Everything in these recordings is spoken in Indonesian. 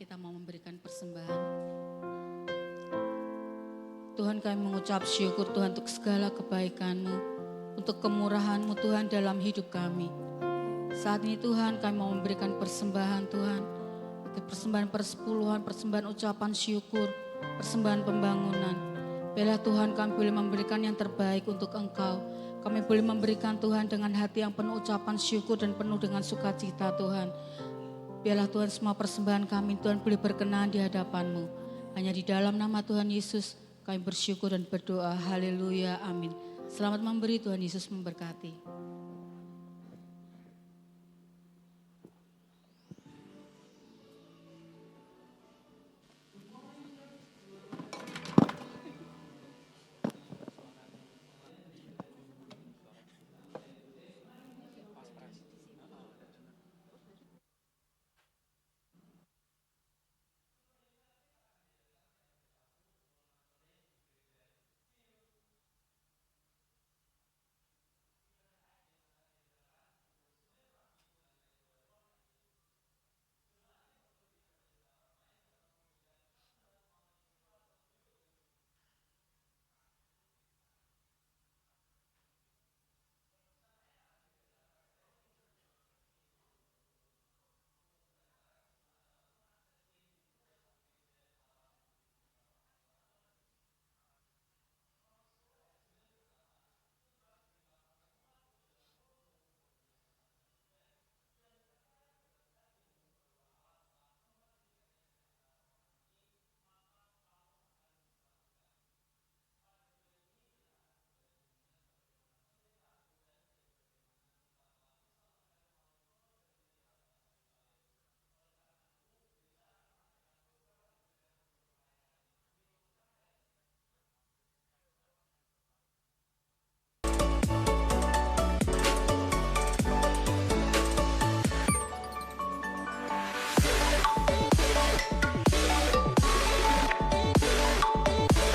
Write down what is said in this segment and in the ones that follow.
kita mau memberikan persembahan. Tuhan, kami mengucap syukur Tuhan untuk segala kebaikan-Mu, untuk kemurahan-Mu Tuhan dalam hidup kami. Saat ini Tuhan kami mau memberikan persembahan Tuhan, persembahan persepuluhan, persembahan ucapan syukur, persembahan pembangunan. Biarlah Tuhan kami boleh memberikan yang terbaik untuk Engkau. Kami boleh memberikan Tuhan dengan hati yang penuh ucapan syukur dan penuh dengan sukacita Tuhan. Biarlah Tuhan semua persembahan kami Tuhan boleh berkenan di hadapan-Mu. Hanya di dalam nama Tuhan Yesus kami bersyukur dan berdoa. Haleluya, amin. Selamat memberi, Tuhan Yesus memberkati.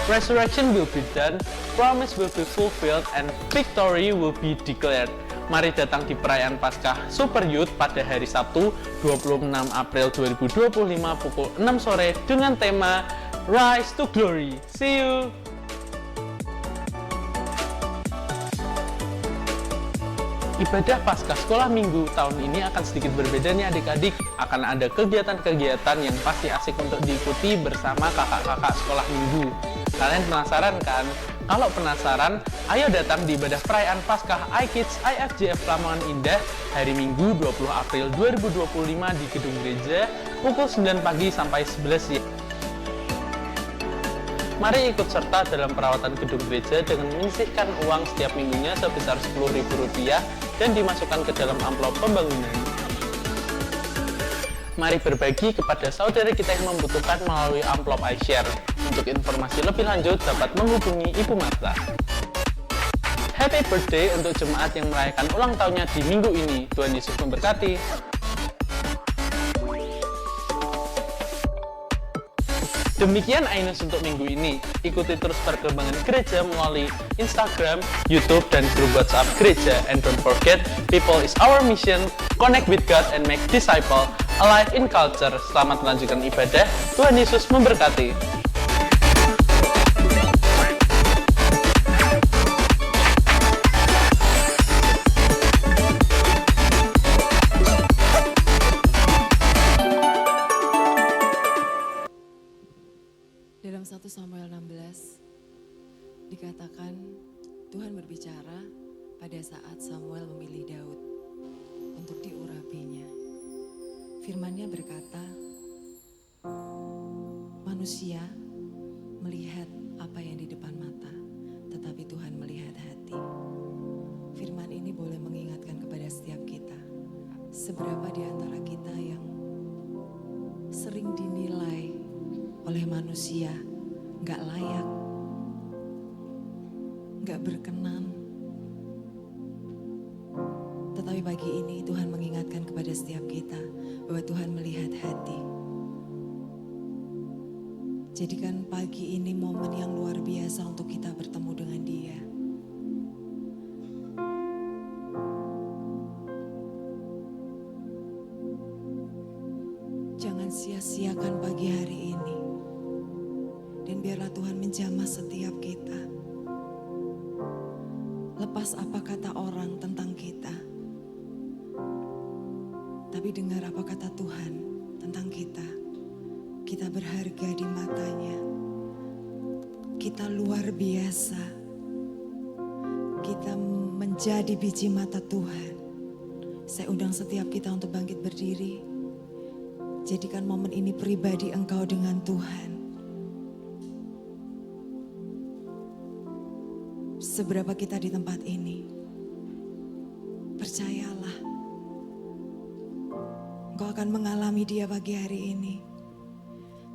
Resurrection will be done, promise will be fulfilled, and victory will be declared. Mari datang di perayaan Paskah Super Youth pada hari Sabtu 26 April 2025 pukul 6 sore dengan tema Rise to Glory. See you! Ibadah Paskah Sekolah Minggu tahun ini akan sedikit berbeda nih adik-adik. Akan ada kegiatan-kegiatan yang pasti asik untuk diikuti bersama kakak-kakak sekolah minggu. Kalian penasaran kan? Kalau penasaran, ayo datang di ibadah perayaan Paskah iKids IFJF Lamongan Indah hari Minggu 20 April 2025 di Gedung Gereja pukul 9 pagi sampai 11 siang. Mari ikut serta dalam perawatan gedung gereja dengan menyisihkan uang setiap minggunya sebesar Rp10.000 dan dimasukkan ke dalam amplop pembangunan. Mari berbagi kepada saudara kita yang membutuhkan melalui amplop iShare. Untuk informasi lebih lanjut dapat menghubungi Ibu Marta. Happy birthday untuk jemaat yang merayakan ulang tahunnya di minggu ini. Tuhan Yesus memberkati. Demikian Ainus untuk minggu ini. Ikuti terus perkembangan gereja melalui Instagram, YouTube, dan grup WhatsApp gereja. And don't forget, people is our mission, connect with God and make disciple, alive in culture. Selamat melanjutkan ibadah. Tuhan Yesus memberkati. Dalam 1 Samuel 16 dikatakan Tuhan berbicara pada saat Samuel memilih Daud untuk diurapinya. Firman-Nya berkata, manusia melihat apa yang di depan mata, tetapi Tuhan melihat hati. Firman ini boleh mengingatkan kepada setiap kita, seberapa di antara kita yang sering dinilai oleh manusia gak layak, gak berkenan. Tetapi pagi ini Tuhan mengingatkan kepada setiap kita bahwa Tuhan melihat hati. Jadikan pagi ini momen yang luar biasa untuk kita bertemu dengan Dia. Jangan sia-siakan hari ini. Dan biarlah Tuhan menjamah setiap kita. Lepas apa kata orang tentang kita, tapi dengar apa kata Tuhan tentang kita. Kita berharga di matanya. Kita luar biasa. Kita menjadi biji mata Tuhan. Saya undang setiap kita untuk bangkit berdiri. Jadikan momen ini pribadi engkau dengan Tuhan. Seberapa kita di tempat ini, percayalah, engkau akan mengalami Dia pagi hari ini.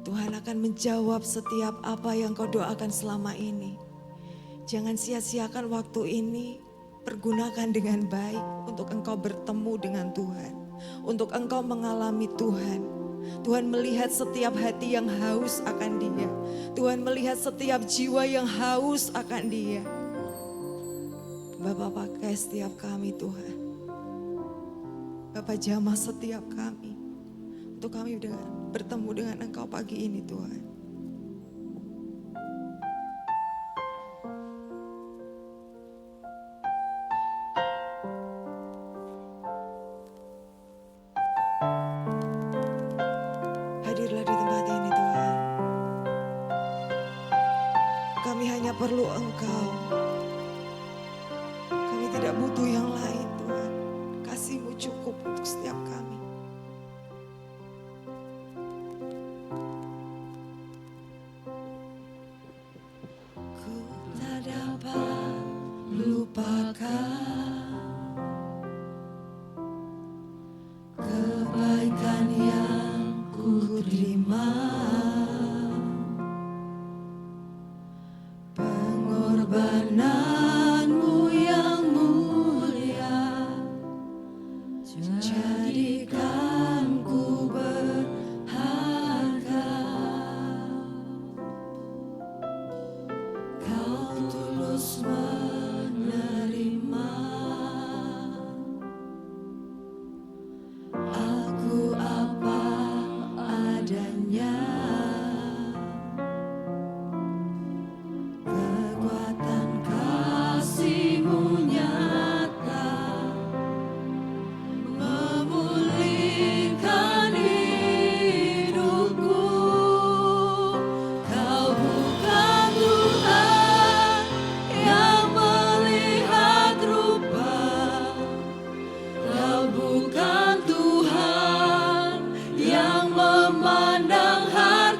Tuhan akan menjawab setiap apa yang kau doakan selama ini. Jangan sia-siakan waktu ini, pergunakan dengan baik untuk engkau bertemu dengan Tuhan, untuk engkau mengalami Tuhan. Tuhan melihat setiap hati yang haus akan Dia. Tuhan melihat setiap jiwa yang haus akan Dia. Bapak pakai setiap kami Tuhan. Bapak jamah setiap kami. Untuk kami bertemu dengan Engkau pagi ini Tuhan. Hadirlah di tempat ini Tuhan. Kami hanya perlu Engkau. Kami tidak butuh yang lain Tuhan. Kasih-Mu cukup untuk setiap kami. Ku tak dapat lupakan kebaikan yang ku terima, pengorbananmu yang mulia, jadikan ku berharga. Kau tulus menerima aku apa adanya. Kekuatan kasih-Mu nyata, memulihkan hidupku. Kau bukan Tuhan yang melihat rupa, Kau bukan Tuhan yang memandang harta.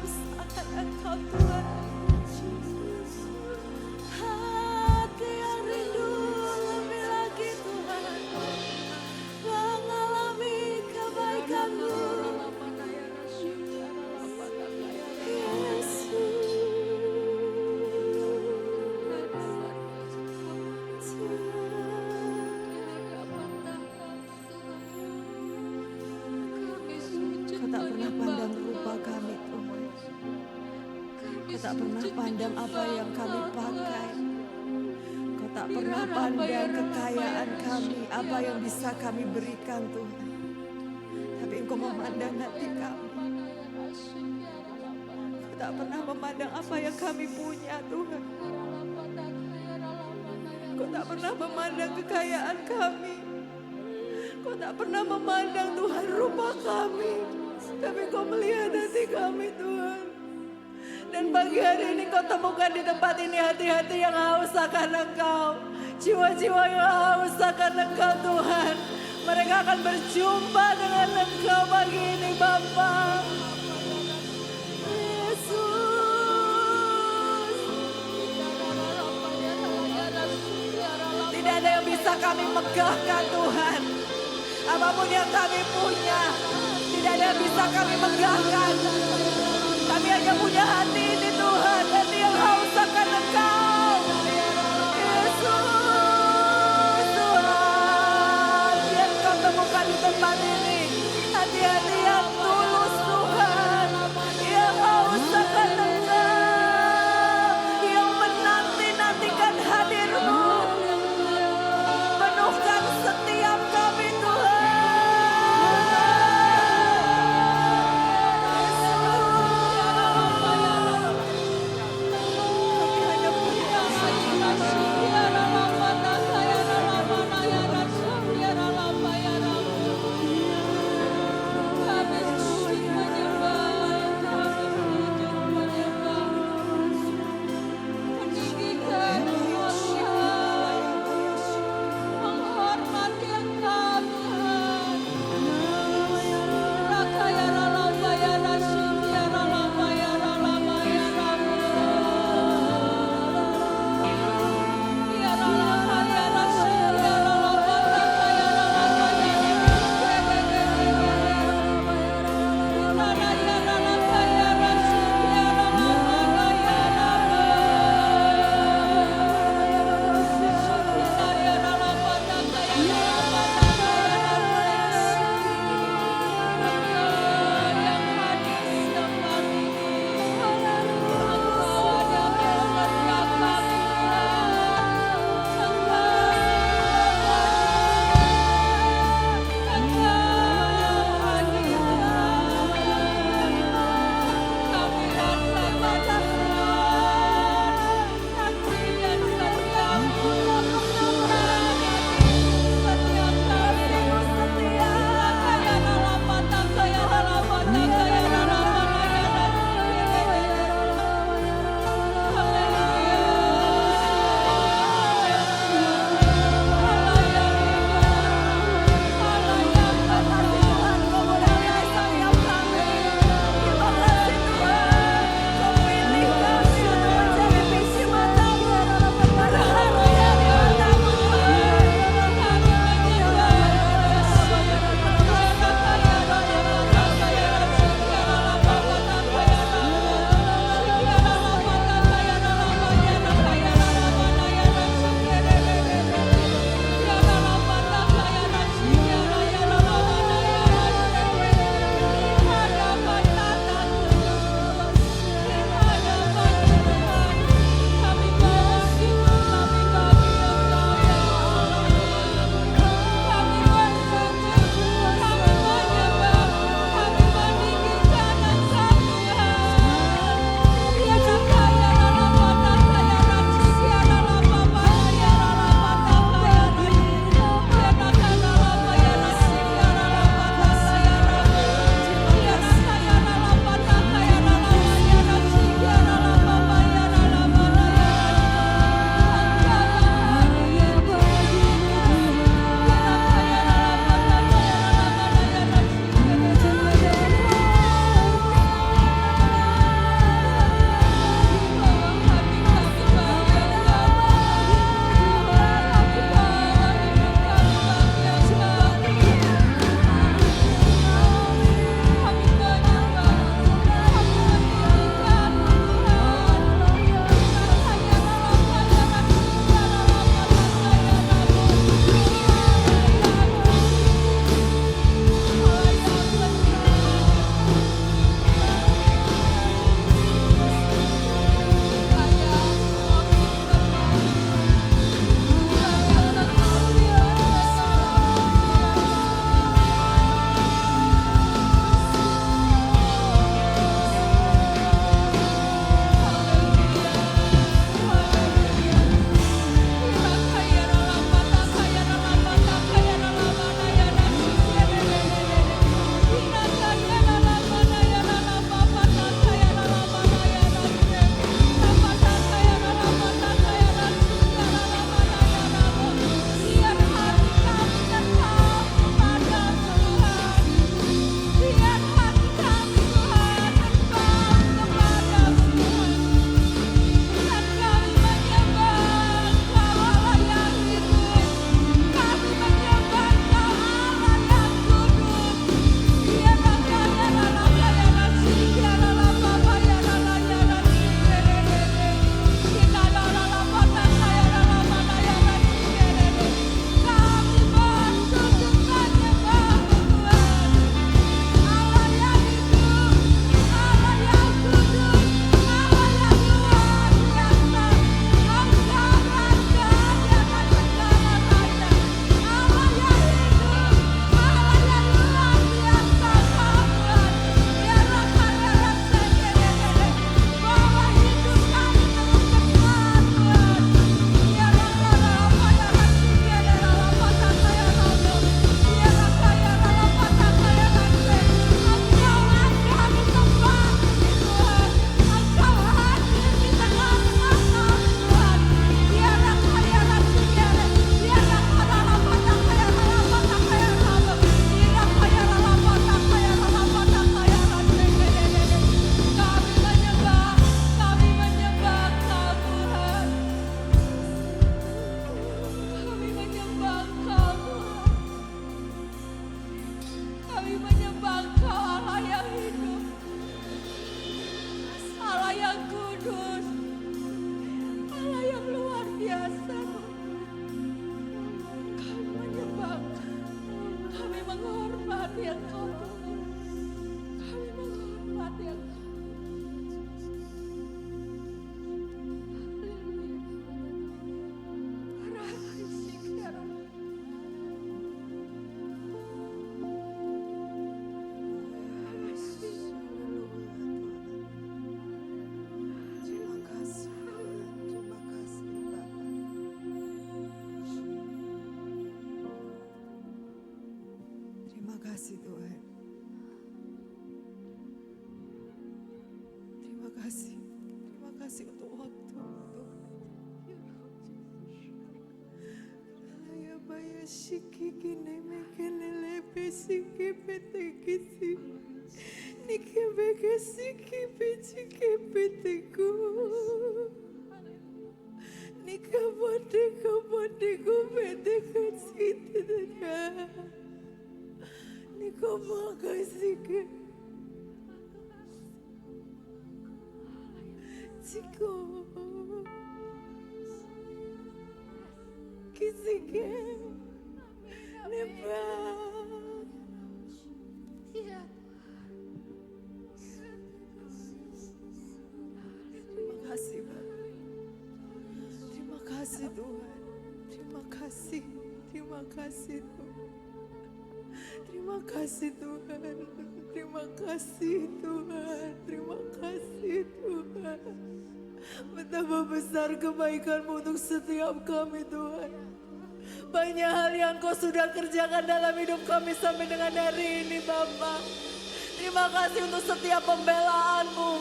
haus akan Engkau Tuhan. Hati yang rindu lebih lagi Tuhan, mengalami kebaikan-Mu. Kau tak pernah pandang rupa kami Tuhan. Kau tak pernah pandang apa yang kami pakai. Kau tak pernah pandang kekayaan kami, apa yang bisa kami berikan Tuhan. Tapi Engkau memandang hati kami. Kau tak pernah memandang apa yang kami punya Tuhan. Kau tak pernah memandang kekayaan kami. Kau tak pernah memandang Tuhan rupa kami. Tapi Kau melihat hati kami Tuhan. Dan pagi hari ini Kau temukan di tempat ini hati-hati yang haus akan Engkau. Jiwa-jiwa yang haus akan Engkau Tuhan. Mereka akan berjumpa dengan Engkau pagi ini Bapa. Tidak ada yang bisa kami megahkan Tuhan. Apapun yang kami punya, tidak ada yang bisa kami megahkan. Kami hanya punya hati ini Tuhan, hati yang haus akan Engkau. Yesus Tuhan, biar Kau temukan di tempat ini hati-hati yang tulus Tuhan, yang haus akan Engkau, yang menanti-nantikan hadir-Mu. Penuhkan setiap kami Tuhan. Yesus. Shikiki nemekele pesiki petekisi. Niki bekesiki pechiki peteku. Nika botiku petekasi tidak. Nika makasiki. Chico. Kisike. Nebra. Terima kasih Bapak. Terima kasih Tuhan. Terima kasih. Terima kasih Tuhan. Terima kasih Tuhan. Terima kasih Tuhan. Terima kasih Tuhan. Betapa besar kebaikan-Mu untuk setiap kami Tuhan. Banyak hal yang Kau sudah kerjakan dalam hidup kami sampai dengan hari ini Bapa. Terima kasih untuk setiap pembelaan-Mu.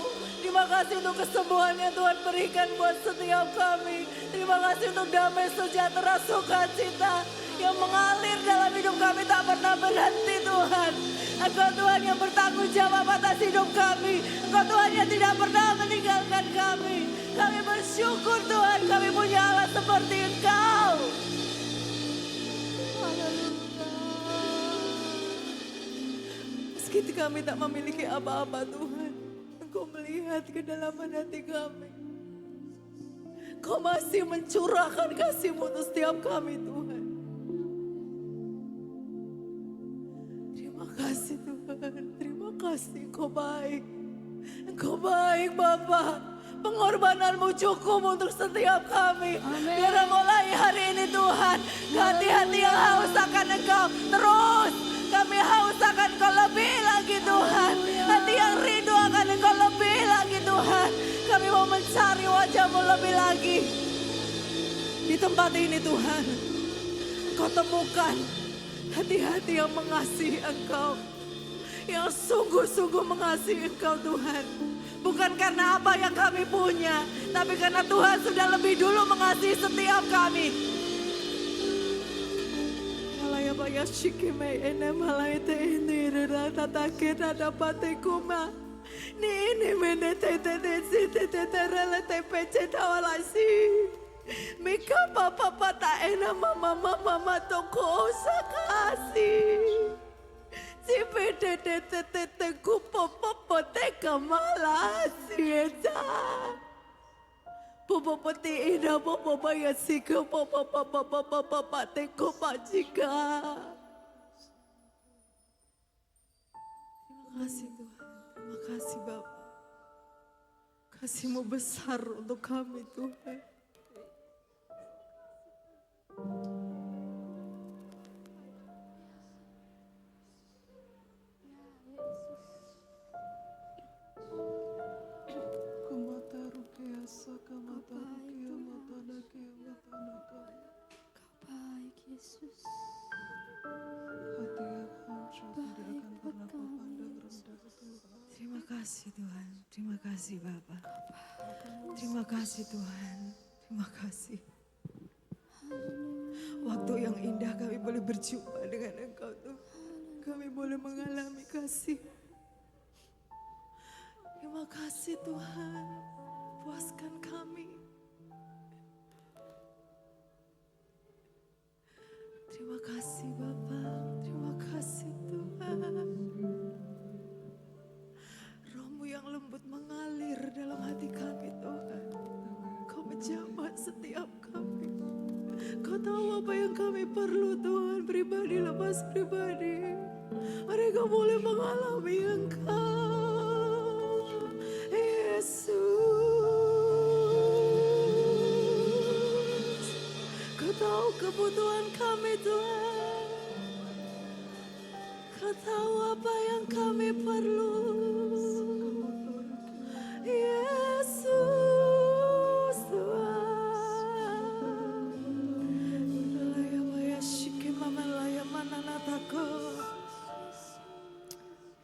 Terima kasih untuk kesembuhan yang Tuhan berikan buat setiap kami. Terima kasih untuk damai sejahtera sukacita yang mengalir dalam hidup kami tak pernah berhenti Tuhan. Engkau Tuhan yang bertanggung jawab atas hidup kami. Engkau Tuhan yang tidak pernah meninggalkan kami. Kami bersyukur Tuhan kami punya Allah seperti Engkau. Meski kami tak memiliki apa-apa Tuhan, Engkau melihat kedalaman hati kami. Kau masih mencurahkan kasih-Mu untuk setiap kami Tuhan. Terima kasih Tuhan, terima kasih Engkau baik. Engkau baik Bapa. Pengorbanan-Mu cukup untuk setiap kami. Biar mulai hari ini Tuhan, hati-hati yang haus akan Engkau terus. Kami haus akan Kau lebih lagi Tuhan. Hati yang rindu akan Engkau lebih lagi Tuhan. Kami mau mencari wajah-Mu lebih lagi. Di tempat ini Tuhan, Kau temukan hati-hati yang mengasihi Engkau. Yang sungguh-sungguh mengasihi Engkau Tuhan. Bukan karena apa yang kami punya, tapi karena Tuhan sudah lebih dulu mengasihi setiap kami. Malaya baya shikime ene malaya te ini rata takira dapat kuma. Ni ini mene te rela te pece tawalasi. Mika papa pata ena mama toko sakasi. Cipete kupo popo teka malasieta. Popo poti ina popo baya sika popo papa teko pajika. Terima kasih Tuhan, terima kasih Bapak. Kasih-Mu besar untuk kami Tuhan. Baik Yesus. Terima kasih Tuhan, terima kasih Bapa. Terima kasih Tuhan, terima kasih. Waktu yang indah kami boleh berjumpa dengan Engkau Tuhan. Kami boleh mengalami kasih. Terima kasih Tuhan, puaskan kami. Terima kasih Bapa, terima kasih Tuhan. Roh-Mu yang lembut mengalir dalam hati kami Tuhan. Kau menjamah setiap kami. Kau tahu apa yang kami perlu Tuhan, pribadi lepas pribadi. Mereka boleh mengalami Engkau, Yesus. Kau tahu kebutuhan kami Tuhan. Kau tahu apa yang kami perlu, Yesus Tuhan.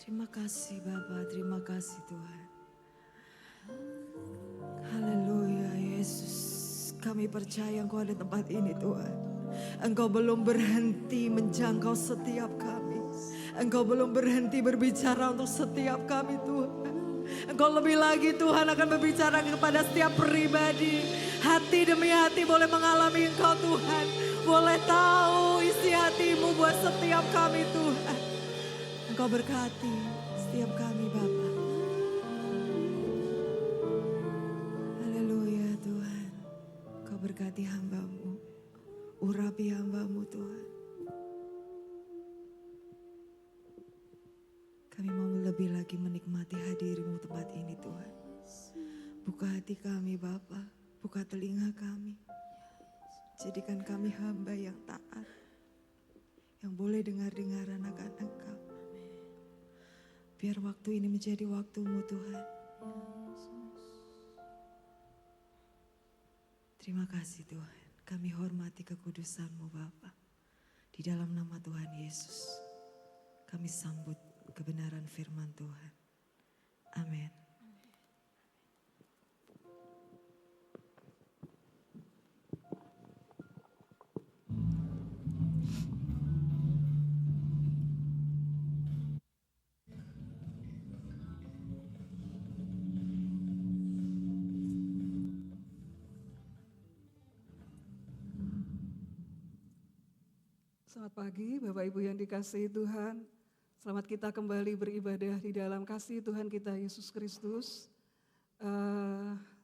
Terima kasih Bapa, terima kasih Tuhan. Haleluya Yesus. Kami percaya Engkau ada tempat ini Tuhan. Engkau belum berhenti menjangkau setiap kami. Engkau belum berhenti berbicara untuk setiap kami Tuhan. Engkau lebih lagi Tuhan akan berbicara kepada setiap pribadi. Hati demi hati boleh mengalami Engkau Tuhan. Boleh tahu isi hatimu buat setiap kami Tuhan. Engkau berkati setiap kami Bapa. Haleluya Tuhan. Engkau berkati hamba-Mu. Urapi hamba-Mu Tuhan. Kami mau lebih lagi menikmati hadir-Mu tempat ini Tuhan. Buka hati kami Bapa, buka telinga kami. Jadikan kami hamba yang taat, yang boleh dengar-dengaran akan Engkau. Biar waktu ini menjadi waktu-Mu Tuhan. Terima kasih Tuhan, kami hormati kekudusan-Mu Bapa. Di dalam nama Tuhan Yesus, kami sambut kebenaran firman Tuhan. Amin. Selamat pagi Bapak Ibu yang dikasihi Tuhan. Selamat kita kembali beribadah di dalam kasih Tuhan kita Yesus Kristus.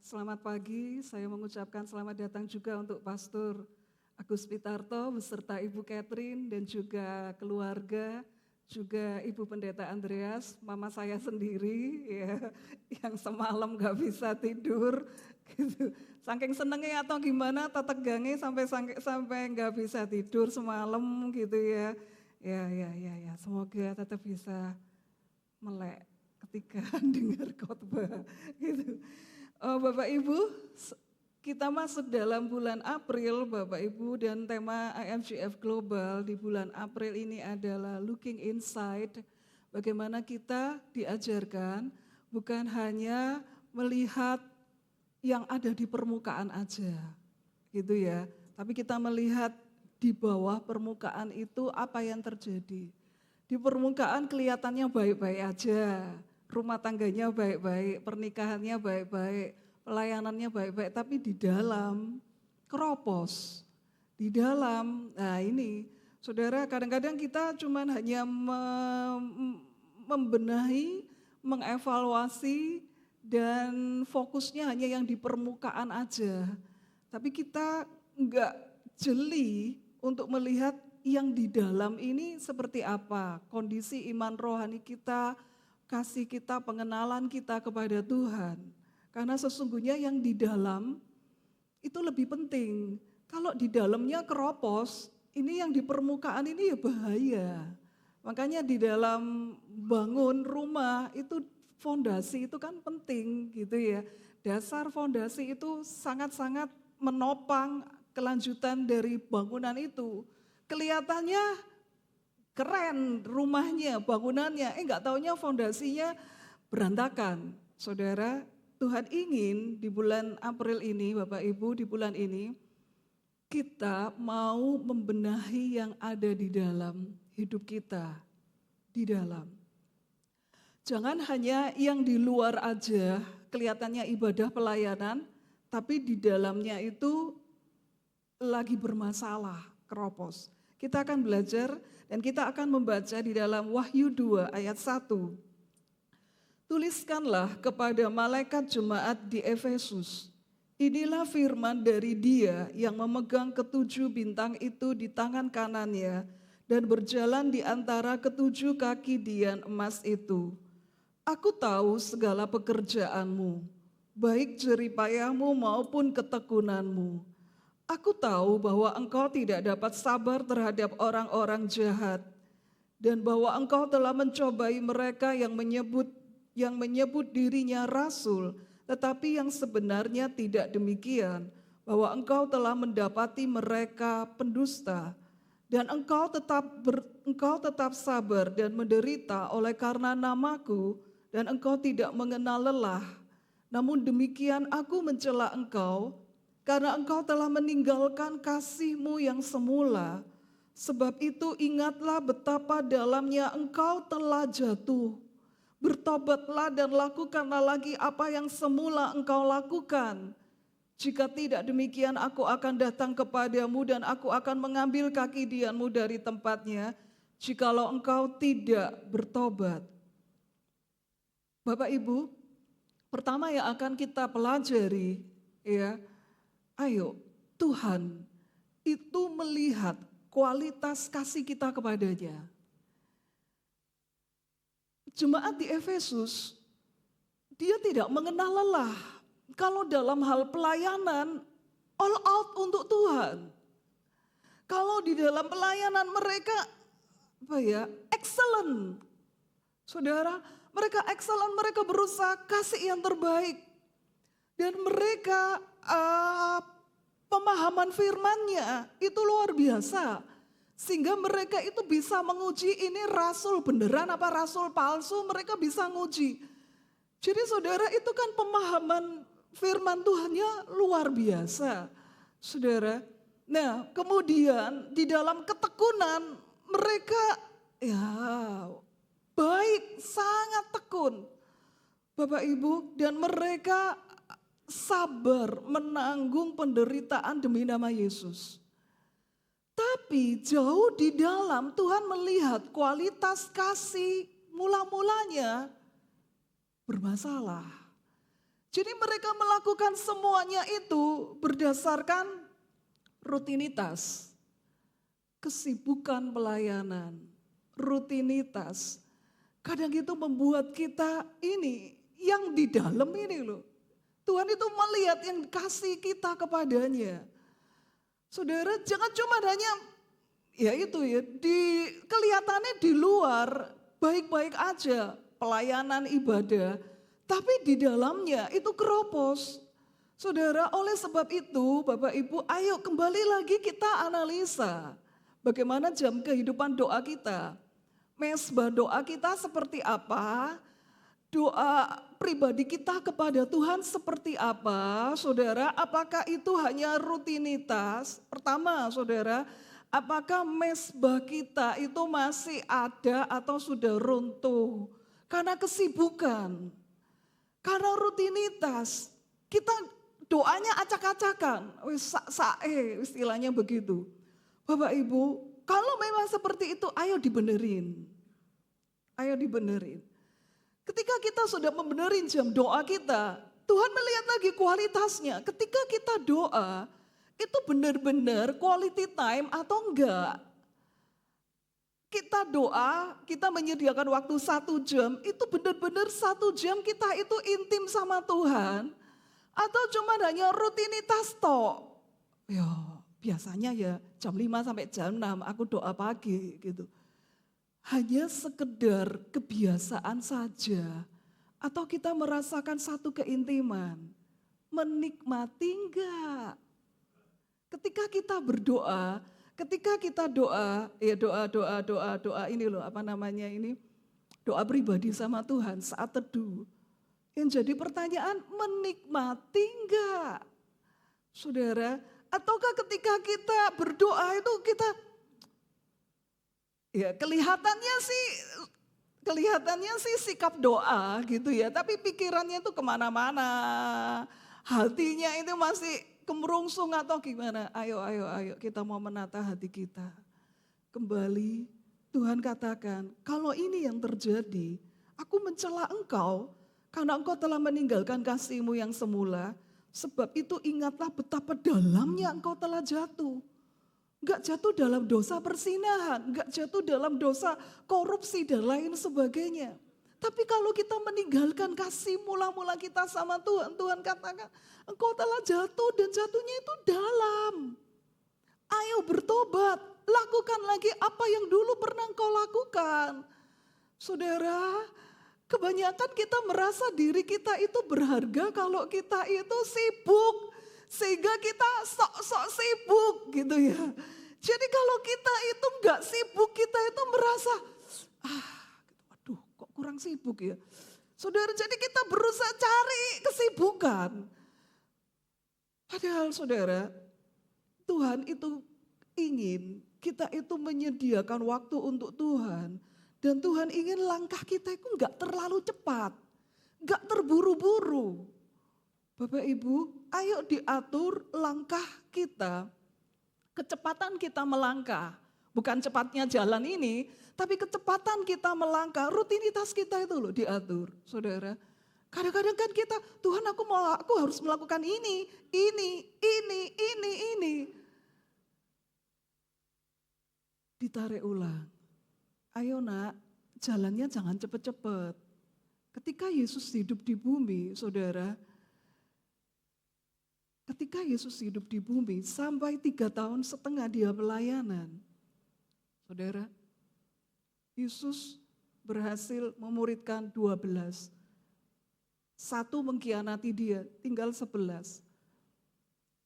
Selamat pagi, saya mengucapkan selamat datang juga untuk Pastor Agus Pitarto beserta Ibu Catherine dan juga keluarga, juga Ibu Pendeta Andreas, mama saya sendiri ya, yang semalam gak bisa tidur gitu. Saking senengnya atau gimana, tegangnya sampai nggak bisa tidur semalam gitu ya. Ya, semoga tetap bisa melek ketika dengar khotbah gitu. Bapak Ibu, kita masuk dalam bulan April Bapak Ibu, dan tema IMGF Global di bulan April ini adalah Looking Inside. Bagaimana kita diajarkan bukan hanya melihat yang ada di permukaan aja, gitu ya. Tapi kita melihat di bawah permukaan itu apa yang terjadi. Di permukaan kelihatannya baik-baik aja, rumah tangganya baik-baik, pernikahannya baik-baik, pelayanannya baik-baik, tapi di dalam keropos. Di dalam, nah ini, saudara, kadang-kadang kita cuman hanya membenahi, mengevaluasi, dan fokusnya hanya yang di permukaan aja. Tapi kita enggak jeli untuk melihat yang di dalam ini seperti apa. Kondisi iman rohani kita, kasih kita, pengenalan kita kepada Tuhan. Karena sesungguhnya yang di dalam itu lebih penting. Kalau di dalamnya keropos, ini yang di permukaan ini ya bahaya. Makanya di dalam bangun rumah itu fondasi itu kan penting gitu ya. Dasar fondasi itu sangat-sangat menopang kelanjutan dari bangunan itu. Kelihatannya keren rumahnya, bangunannya, enggak taunya fondasinya berantakan. Saudara, Tuhan ingin di bulan April ini, Bapak Ibu, di bulan ini kita mau membenahi yang ada di dalam hidup kita, di dalam. Jangan hanya yang di luar aja, kelihatannya ibadah pelayanan, tapi di dalamnya itu lagi bermasalah, keropos. Kita akan belajar dan kita akan membaca di dalam Wahyu 2 ayat 1. Tuliskanlah kepada malaikat jemaat di Efesus, inilah firman dari Dia yang memegang ketujuh bintang itu di tangan kanannya dan berjalan di antara ketujuh kaki dian emas itu. Aku tahu segala pekerjaanmu, baik jeripayahmu maupun ketekunanmu. Aku tahu bahwa engkau tidak dapat sabar terhadap orang-orang jahat, dan bahwa engkau telah mencobai mereka yang menyebut dirinya rasul, tetapi yang sebenarnya tidak demikian, bahwa engkau telah mendapati mereka pendusta, dan engkau tetap sabar dan menderita oleh karena namaku, dan engkau tidak mengenal lelah. Namun demikian aku mencela engkau, karena Engkau telah meninggalkan kasih-Mu yang semula. Sebab itu ingatlah betapa dalamnya Engkau telah jatuh. Bertobatlah dan lakukanlah lagi apa yang semula Engkau lakukan. Jika tidak demikian, aku akan datang kepadamu dan aku akan mengambil kaki dianmu dari tempatnya, jikalau engkau tidak bertobat. Bapak Ibu, pertama yang akan kita pelajari, ya, ayo Tuhan itu melihat kualitas kasih kita kepadanya. Jemaat di Efesus, dia tidak mengenal lelah. Kalau dalam hal pelayanan, all out untuk Tuhan. Kalau di dalam pelayanan mereka, excellent. Saudara, mereka excellent, mereka berusaha kasih yang terbaik. Dan mereka pemahaman firman-Nya itu luar biasa. Sehingga mereka itu bisa menguji ini rasul beneran apa rasul palsu, mereka bisa nguji. Jadi saudara, itu kan pemahaman firman Tuhannya luar biasa. Saudara, nah kemudian di dalam ketekunan mereka baik, sangat tekun. Bapak Ibu, dan mereka sabar menanggung penderitaan demi nama Yesus. Tapi jauh di dalam Tuhan melihat kualitas kasih mula-mulanya bermasalah. Jadi mereka melakukan semuanya itu berdasarkan rutinitas, kesibukan pelayanan, rutinitas. Kadang itu membuat kita ini yang di dalam ini loh. Tuhan itu melihat yang kasih kita kepadanya. Saudara, jangan cuma hanya kelihatannya di luar baik-baik aja pelayanan ibadah, tapi di dalamnya itu keropos. Saudara, oleh sebab itu Bapak Ibu, ayo kembali lagi kita analisa bagaimana jam kehidupan doa kita. Mesbah doa kita seperti apa? Doa pribadi kita kepada Tuhan seperti apa, saudara? Apakah itu hanya rutinitas? Pertama, saudara, apakah mesbah kita itu masih ada atau sudah runtuh? Karena kesibukan, karena rutinitas, kita doanya acak-acakan, istilahnya begitu. Bapak Ibu, kalau memang seperti itu, ayo dibenerin. Ayo dibenerin. Ketika kita sudah membenerin jam doa kita, Tuhan melihat lagi kualitasnya. Ketika kita doa, itu benar-benar quality time atau enggak. Kita doa, kita menyediakan waktu 1 jam, itu benar-benar 1 jam kita itu intim sama Tuhan. Atau cuma hanya rutinitas toh. Ya biasanya ya jam 5 sampai jam 6 aku doa pagi gitu. Hanya sekedar kebiasaan saja, atau kita merasakan satu keintiman, menikmati enggak? Ketika kita berdoa, doa ini loh, doa pribadi sama Tuhan saat teduh. Yang jadi pertanyaan, menikmati enggak? Saudara, ataukah ketika kita berdoa itu kita kelihatannya sih sikap doa gitu ya, tapi pikirannya itu kemana-mana, hatinya itu masih kemerungsung atau gimana. Ayo kita mau menata hati kita. Kembali Tuhan katakan, kalau ini yang terjadi, aku mencela engkau karena engkau telah meninggalkan kasih-Mu yang semula, sebab itu ingatlah betapa dalamnya engkau telah jatuh. Enggak jatuh dalam dosa persinahan, enggak jatuh dalam dosa korupsi dan lain sebagainya. Tapi kalau kita meninggalkan kasih mula-mula kita sama Tuhan, Tuhan katakan engkau telah jatuh dan jatuhnya itu dalam. Ayo bertobat, lakukan lagi apa yang dulu pernah engkau lakukan. Saudara, kebanyakan kita merasa diri kita itu berharga kalau kita itu sibuk. Sehingga kita sok-sok sibuk gitu ya. Jadi kalau kita itu enggak sibuk, kita itu merasa, aduh kok kurang sibuk ya. Saudara, jadi kita berusaha cari kesibukan. Padahal saudara, Tuhan itu ingin kita itu menyediakan waktu untuk Tuhan. Dan Tuhan ingin langkah kita itu enggak terlalu cepat, enggak terburu-buru. Bapak Ibu, ayo diatur langkah kita, kecepatan kita melangkah. Bukan cepatnya jalan ini, tapi kecepatan kita melangkah, rutinitas kita itu loh diatur, saudara. Kadang-kadang kan kita, Tuhan aku harus melakukan ini. Ditarik ulang. Ayo nak, jalannya jangan cepet-cepet. Ketika Yesus hidup di bumi, saudara, ketika Yesus hidup di bumi, sampai 3,5 tahun dia pelayanan. Saudara, Yesus berhasil memuridkan 12. Satu mengkhianati dia, tinggal 11.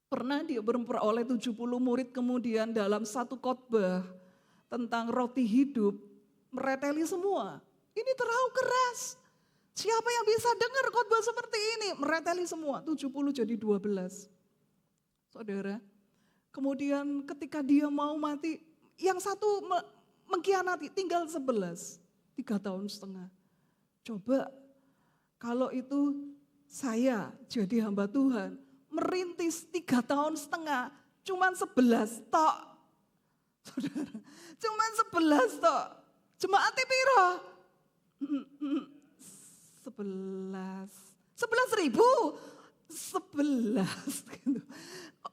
Pernah dia memperoleh 70 murid, kemudian dalam satu khotbah tentang roti hidup, mereteli semua. Ini terlalu keras. Siapa yang bisa dengar khotbah seperti ini? Mereteli semua, 70 jadi 12. Saudara, kemudian ketika dia mau mati, yang satu mengkhianati, tinggal 11, 3,5 tahun. Coba kalau itu saya jadi hamba Tuhan, merintis 3,5 tahun, cuman 11 tok. Saudara, cuman 11 tok. Jemaat piro? 11 ribu. 11 gitu.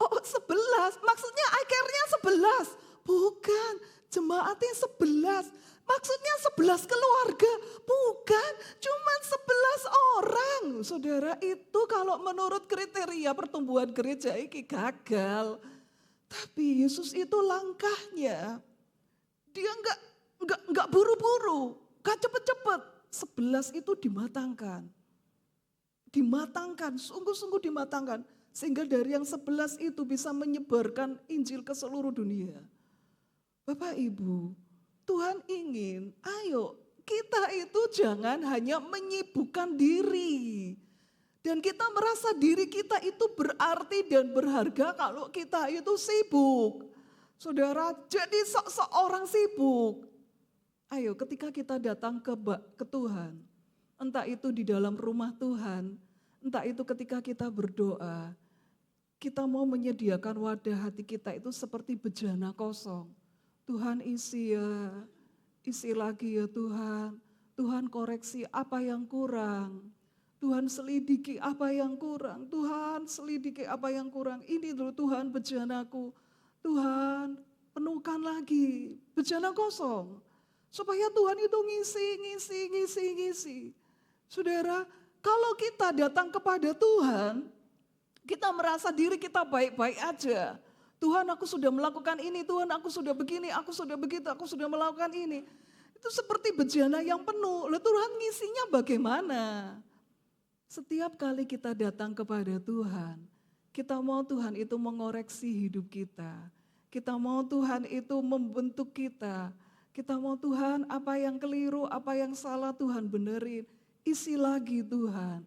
Oh 11, maksudnya akhirnya 11. Bukan, jemaatnya 11. Maksudnya 11 keluarga, bukan, cuma 11 orang. Saudara, itu kalau menurut kriteria pertumbuhan gereja ini gagal. Tapi Yesus itu langkahnya, dia enggak buru-buru, enggak cepet-cepet. 11 itu dimatangkan. Dimatangkan, sungguh-sungguh dimatangkan. Sehingga dari yang 11 itu bisa menyebarkan Injil ke seluruh dunia. Bapak Ibu, Tuhan ingin, ayo kita itu jangan hanya menyibukkan diri. Dan kita merasa diri kita itu berarti dan berharga kalau kita itu sibuk. Saudara, jadi seorang sibuk. Ayo ketika kita datang ke Tuhan, entah itu di dalam rumah Tuhan, entah itu ketika kita berdoa, kita mau menyediakan wadah hati kita itu seperti bejana kosong. Tuhan isi ya, isi lagi ya Tuhan. Tuhan koreksi apa yang kurang. Tuhan selidiki apa yang kurang. Tuhan selidiki apa yang kurang. Ini dulu Tuhan bejanaku. Tuhan penuhkan lagi. Bejana kosong. Supaya Tuhan itu ngisi. Saudara, kalau kita datang kepada Tuhan, kita merasa diri kita baik-baik aja. Tuhan aku sudah melakukan ini, Tuhan aku sudah begini, aku sudah begitu, aku sudah melakukan ini. Itu seperti bejana yang penuh. Lalu Tuhan ngisinya bagaimana? Setiap kali kita datang kepada Tuhan, kita mau Tuhan itu mengoreksi hidup kita. Kita mau Tuhan itu membentuk kita. Kita mau Tuhan apa yang keliru, apa yang salah Tuhan benerin. Isi lagi Tuhan.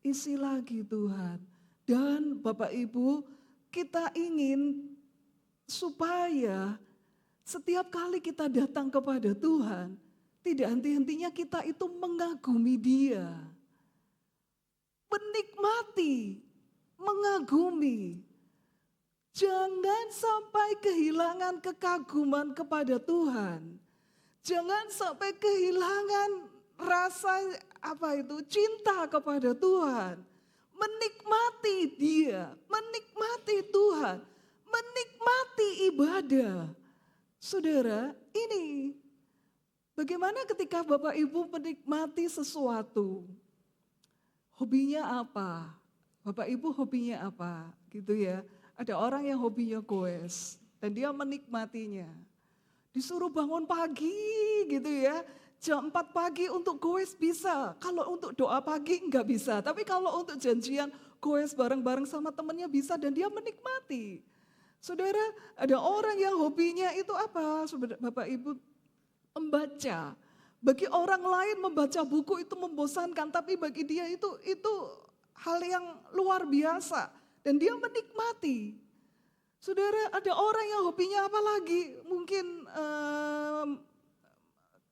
Isi lagi Tuhan. Dan Bapak Ibu, kita ingin supaya setiap kali kita datang kepada Tuhan, tidak henti-hentinya kita itu mengagumi Dia. Menikmati, mengagumi. Jangan sampai kehilangan kekaguman kepada Tuhan. Jangan sampai kehilangan rasa cinta kepada Tuhan. Menikmati Dia, menikmati Tuhan, menikmati ibadah. Saudara, ini bagaimana ketika Bapak Ibu menikmati sesuatu? Hobinya apa? Bapak Ibu hobinya apa? Gitu ya. Ada orang yang hobinya goes dan dia menikmatinya. Disuruh bangun pagi gitu ya. Jam 4 pagi untuk goes bisa, kalau untuk doa pagi enggak bisa. Tapi kalau untuk janjian goes bareng-bareng sama temannya bisa dan dia menikmati. Saudara, ada orang yang hobinya itu apa? Bapak Ibu, membaca. Bagi orang lain membaca buku itu membosankan, tapi bagi dia itu hal yang luar biasa. dan dia menikmati. Saudara, ada orang yang hobinya apa lagi? Mungkin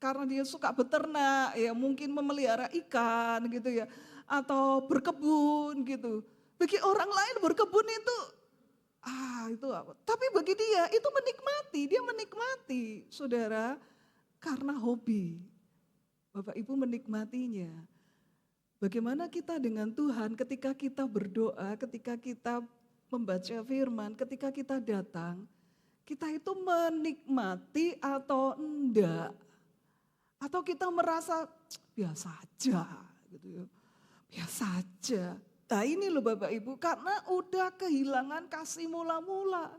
karena dia suka beternak, ya mungkin memelihara ikan gitu ya, atau berkebun gitu. Bagi orang lain berkebun itu, itu apa? Tapi bagi dia itu dia menikmati, saudara, karena hobi. Bapak Ibu menikmatinya. Bagaimana kita dengan Tuhan ketika kita berdoa, ketika kita membaca firman, ketika kita datang, kita itu menikmati atau enggak? Atau kita merasa biasa aja gitu ya. Biasa aja. Nah ini loh Bapak Ibu, karena udah kehilangan kasih mula-mula.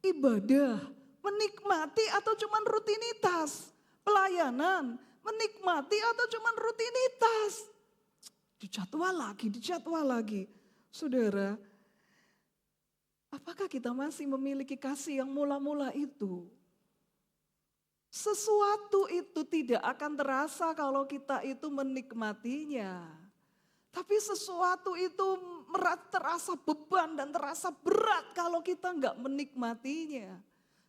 Ibadah, menikmati atau cuman rutinitas. Pelayanan, menikmati atau cuman rutinitas. Dijadwal lagi. Saudara, apakah kita masih memiliki kasih yang mula-mula itu? Sesuatu itu tidak akan terasa kalau kita itu menikmatinya. Tapi sesuatu itu terasa beban dan terasa berat kalau kita nggak menikmatinya.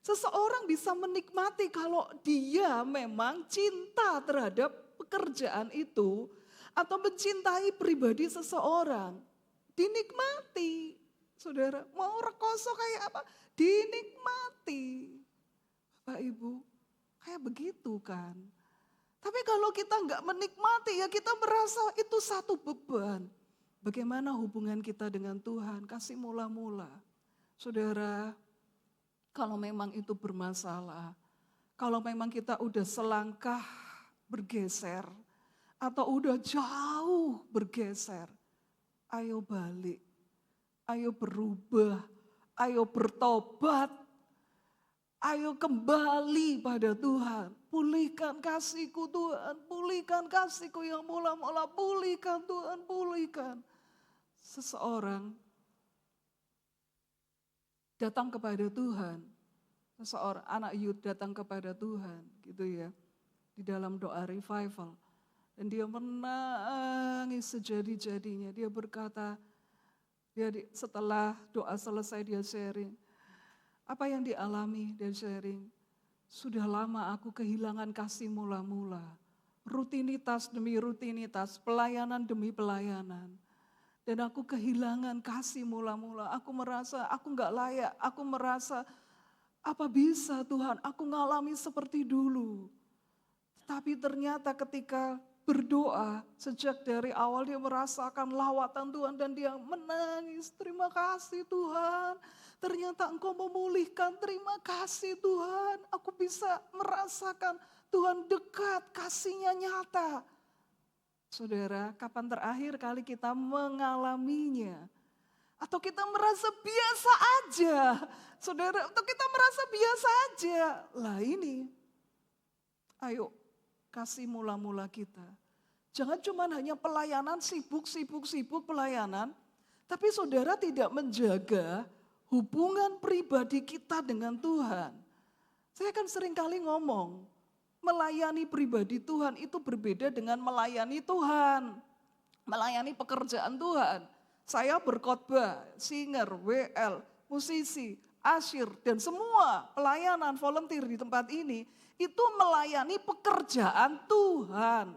Seseorang bisa menikmati kalau dia memang cinta terhadap pekerjaan itu atau mencintai pribadi seseorang. Dinikmati. Saudara, mau rekoso kayak apa? Dinikmati. Bapak Ibu, kayak begitu kan. Tapi kalau kita nggak menikmati ya kita merasa itu satu beban. Bagaimana hubungan kita dengan Tuhan? Kasih mula-mula. Saudara, kalau memang itu bermasalah, kalau memang kita udah selangkah bergeser, atau udah jauh bergeser, ayo balik, ayo berubah, ayo bertobat, ayo kembali pada Tuhan. Pulihkan kasih-Ku Tuhan, pulihkan kasih-Ku yang mula-mula, pulihkan Tuhan, pulihkan. Seseorang datang kepada Tuhan, seseorang anak youth datang kepada Tuhan gitu ya, di dalam doa revival. Dan dia menangis sejadi-jadinya, dia berkata, setelah doa selesai dia sharing, apa yang dialami dan sharing, sudah lama aku kehilangan kasih mula-mula, rutinitas demi rutinitas, pelayanan demi pelayanan. Dan aku kehilangan kasih mula-mula, aku merasa aku gak layak, aku merasa apa bisa Tuhan, aku ngalami seperti dulu. Tapi ternyata ketika berdoa, sejak dari awal dia merasakan lawatan Tuhan dan dia menangis. Terima kasih Tuhan, ternyata Engkau memulihkan, terima kasih Tuhan. Aku bisa merasakan Tuhan dekat, kasih-Nya nyata. Saudara, kapan terakhir kali kita mengalaminya? Atau kita merasa biasa aja? Saudara, atau kita merasa biasa aja? Lah ini, ayo kasih mula-mula kita. Jangan cuma hanya pelayanan, sibuk pelayanan. Tapi saudara tidak menjaga hubungan pribadi kita dengan Tuhan. Saya kan sering kali ngomong, melayani pribadi Tuhan itu berbeda dengan melayani Tuhan. Melayani pekerjaan Tuhan. Saya berkhotbah, singer, WL, musisi, asyir, dan semua pelayanan volunteer di tempat ini, itu melayani pekerjaan Tuhan.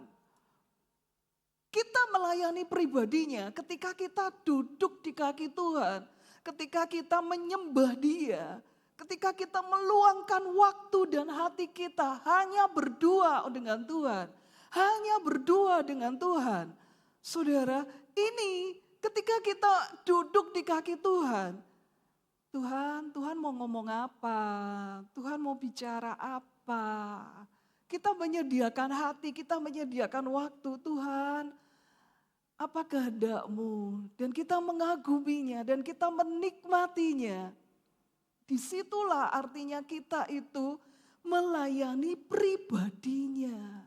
Kita melayani pribadinya ketika kita duduk di kaki Tuhan, ketika kita menyembah Dia, ketika kita meluangkan waktu dan hati kita hanya berdua dengan Tuhan, hanya berdua dengan Tuhan. Saudara, ini ketika kita duduk di kaki Tuhan, Tuhan mau ngomong apa? Tuhan mau bicara apa? Kita menyediakan hati, kita menyediakan waktu. Tuhan, apa kehendak-Mu? Dan kita mengaguminya dan kita menikmatinya. Disitulah artinya kita itu melayani pribadinya.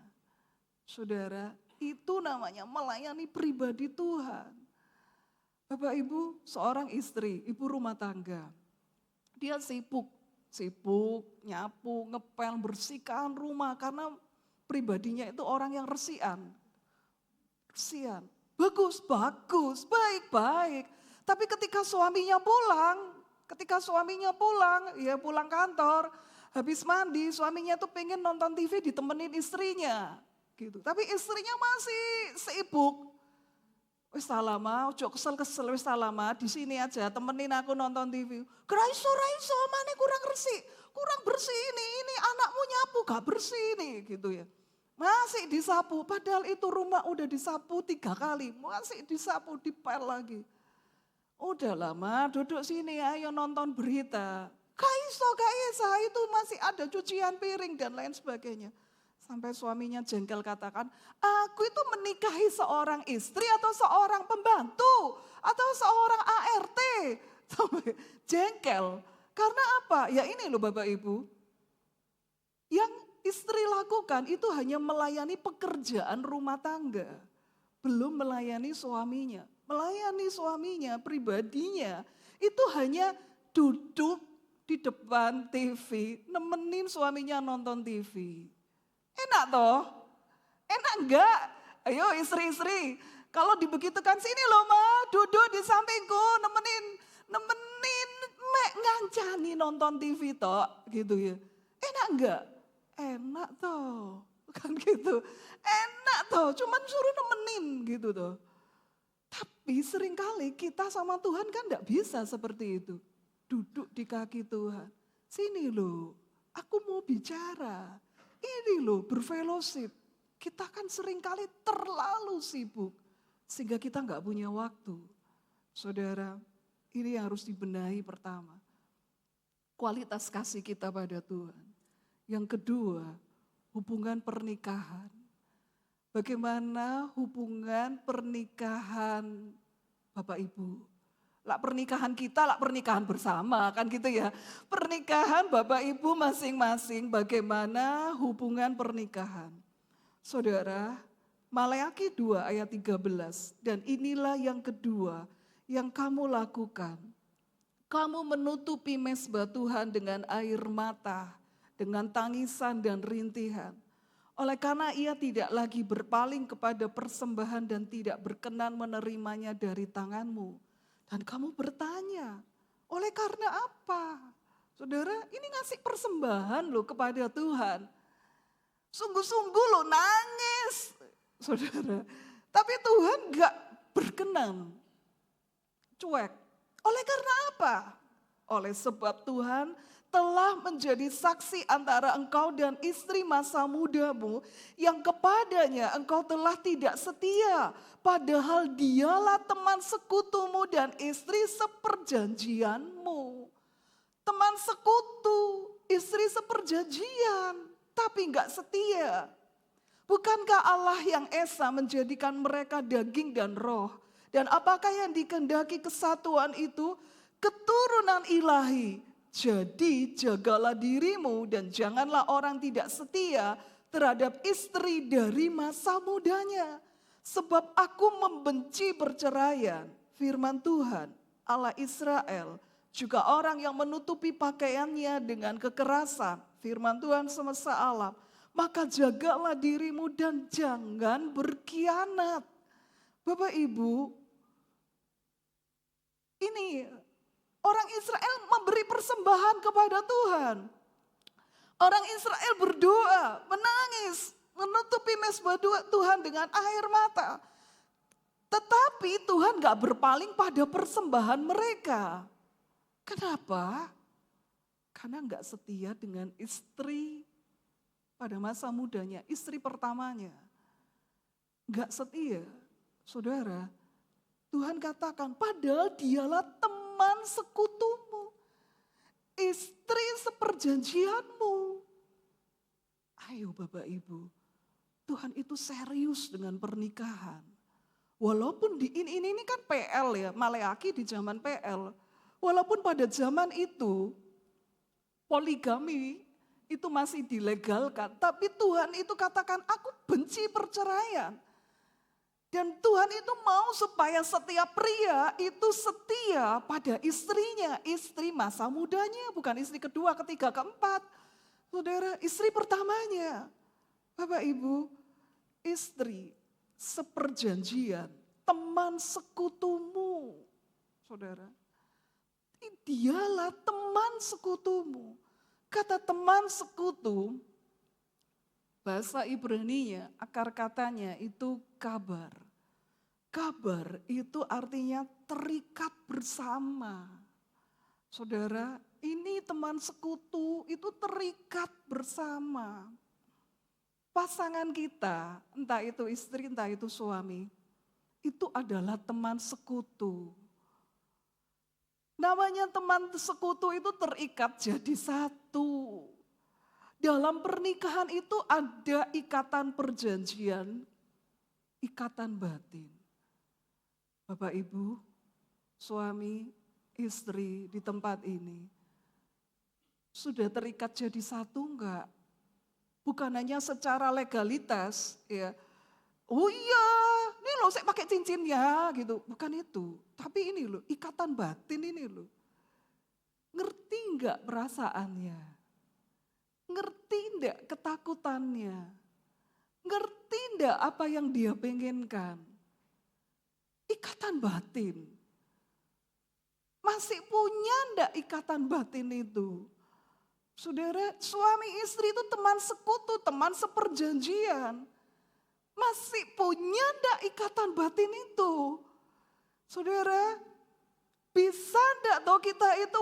Saudara, itu namanya melayani pribadi Tuhan. Bapak Ibu, seorang istri, ibu rumah tangga. Dia sibuk nyapu, ngepel, bersihkan rumah karena pribadinya itu orang yang resian. Bagus, baik. Tapi ketika suaminya pulang, ya pulang kantor, habis mandi, suaminya tuh pengen nonton TV ditemenin istrinya. Gitu. Tapi istrinya masih sibuk. Wis tak lama, ojo kesel-kesel, wis tak lama, di sini aja temenin aku nonton TV. Raiso, mana kurang bersih ini anakmu nyapu gak bersih nih gitu ya. Masih disapu, padahal itu rumah udah disapu 3 kali, masih disapu, dipel lagi. Udah lama duduk sini ayo nonton berita. Kaiso, itu masih ada cucian piring dan lain sebagainya. Sampai suaminya jengkel katakan, aku itu menikahi seorang istri atau seorang pembantu atau seorang ART. Sampai jengkel. Karena apa? Ya ini loh Bapak Ibu. Yang istri lakukan itu hanya melayani pekerjaan rumah tangga. Belum melayani suaminya. Melayani suaminya, pribadinya. Itu hanya duduk di depan TV, nemenin suaminya nonton TV. Enak toh? Enak enggak? Ayo istri-istri, kalau dibegitukan sini loh ma, duduk di sampingku, nemenin mek ngancani nonton TV toh, gitu ya. Enak enggak? Enak toh, kan gitu. Enak toh, cuman suruh nemenin gitu toh. Tapi seringkali kita sama Tuhan kan enggak bisa seperti itu. Duduk di kaki Tuhan. Sini loh, aku mau bicara. Ini loh berfellowship. Kita kan seringkali terlalu sibuk. Sehingga kita enggak punya waktu. Saudara, ini yang harus dibenahi pertama. Kualitas kasih kita pada Tuhan. Yang kedua, hubungan pernikahan. Bagaimana hubungan pernikahan Bapak Ibu? Lah pernikahan kita, lah pernikahan bersama kan gitu ya. Pernikahan Bapak Ibu masing-masing bagaimana hubungan pernikahan. Saudara, Maleakhi 2 ayat 13. Dan inilah yang kedua yang kamu lakukan. Kamu menutupi mezbah Tuhan dengan air mata, dengan tangisan dan rintihan. Oleh karena ia tidak lagi berpaling kepada persembahan dan tidak berkenan menerimanya dari tanganmu. Dan kamu bertanya, oleh karena apa? Saudara, ini ngasih persembahan loh kepada Tuhan. Sungguh-sungguh loh nangis, saudara. Tapi Tuhan gak berkenan, cuek. Oleh karena apa? Oleh sebab Tuhan telah menjadi saksi antara engkau dan istri masa mudamu yang kepadanya engkau telah tidak setia. Padahal dialah teman sekutumu dan istri seperjanjianmu. Teman sekutu, istri seperjanjian, tapi enggak setia. Bukankah Allah yang esa menjadikan mereka daging dan roh? Dan apakah yang dikehendaki kesatuan itu? Keturunan ilahi. Jadi jagalah dirimu dan janganlah orang tidak setia terhadap istri dari masa mudanya. Sebab aku membenci perceraian, firman Tuhan, Allah Israel, juga orang yang menutupi pakaiannya dengan kekerasan, firman Tuhan semesta alam. Maka jagalah dirimu dan jangan berkhianat. Bapak Ibu, ini orang Israel memberi persembahan kepada Tuhan. Orang Israel berdoa, menangis, menutupi mezbah Tuhan dengan air mata. Tetapi Tuhan gak berpaling pada persembahan mereka. Kenapa? Karena gak setia dengan istri pada masa mudanya, istri pertamanya. Gak setia, saudara. Tuhan katakan, padahal dialah teman sekutumu, istri seperjanjianmu. Ayo Bapak Ibu, Tuhan itu serius dengan pernikahan. Walaupun ini kan PL ya, Maleakhi di zaman PL. Walaupun pada zaman itu poligami itu masih dilegalkan, tapi Tuhan itu katakan aku benci perceraian. Dan Tuhan itu mau supaya setiap pria itu setia pada istrinya, istri masa mudanya, bukan istri kedua, ketiga, keempat. Saudara, istri pertamanya. Bapak Ibu, istri seperjanjian, teman sekutumu. saudara. Dialah teman sekutumu. Kata teman sekutu, bahasa Ibrani-nya, akar katanya itu kabar. Kabar itu artinya terikat bersama. Saudara, ini teman sekutu itu terikat bersama. Pasangan kita, entah itu istri, entah itu suami, itu adalah teman sekutu. Namanya teman sekutu itu terikat jadi satu. Dalam pernikahan itu ada ikatan perjanjian, ikatan batin. Bapak Ibu, suami, istri di tempat ini, sudah terikat jadi satu enggak? Bukan hanya secara legalitas, ya. Oh iya, ini loh saya pakai cincin ya, gitu. Bukan itu. Tapi ini loh, ikatan batin ini loh. Ngerti enggak perasaannya? Ngerti enggak ketakutannya? Ngerti enggak apa yang dia pengenkan? Ikatan batin. Masih punya enggak ikatan batin itu? Saudara, suami istri itu teman sekutu, teman seperjanjian. Masih punya enggak ikatan batin itu? Saudara, bisa enggak toh kita itu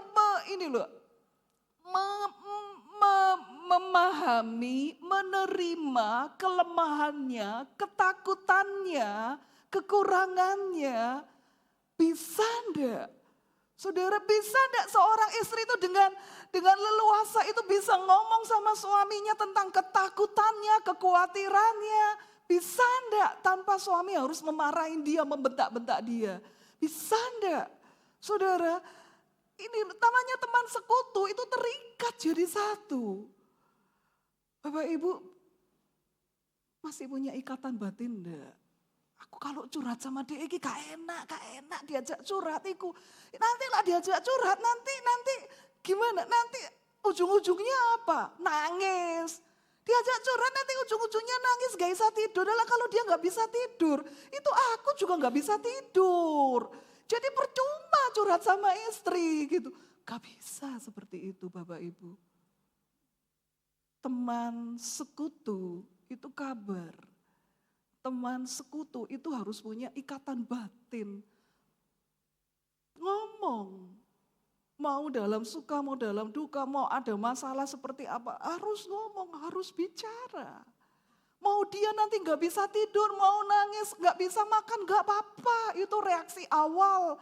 memahami, menerima kelemahannya, ketakutannya, kekurangannya? Bisa enggak? Saudara, bisa enggak seorang istri itu dengan leluasa itu bisa ngomong sama suaminya tentang ketakutannya, kekhawatirannya? Bisa enggak tanpa suami harus memarahin dia, membentak-bentak dia? Bisa enggak? Saudara, ini namanya teman sekutu itu terikat jadi satu. Bapak Ibu, masih punya ikatan batin enggak? Aku kalau curhat sama dia ini gak enak diajak curhat iku. Nanti lah diajak curhat, nanti gimana? Nanti ujung-ujungnya apa? Nangis. Diajak curhat nanti ujung-ujungnya nangis, gak bisa tidur. Adalah kalau dia gak bisa tidur, itu aku juga gak bisa tidur. Jadi percuma curhat sama istri gitu. Gak bisa seperti itu Bapak Ibu. Teman sekutu itu kabar. Teman sekutu itu harus punya ikatan batin. Ngomong. Mau dalam suka, mau dalam duka, mau ada masalah seperti apa, harus ngomong, harus bicara. Mau dia nanti gak bisa tidur, mau nangis, gak bisa makan, gak apa-apa. Itu reaksi awal.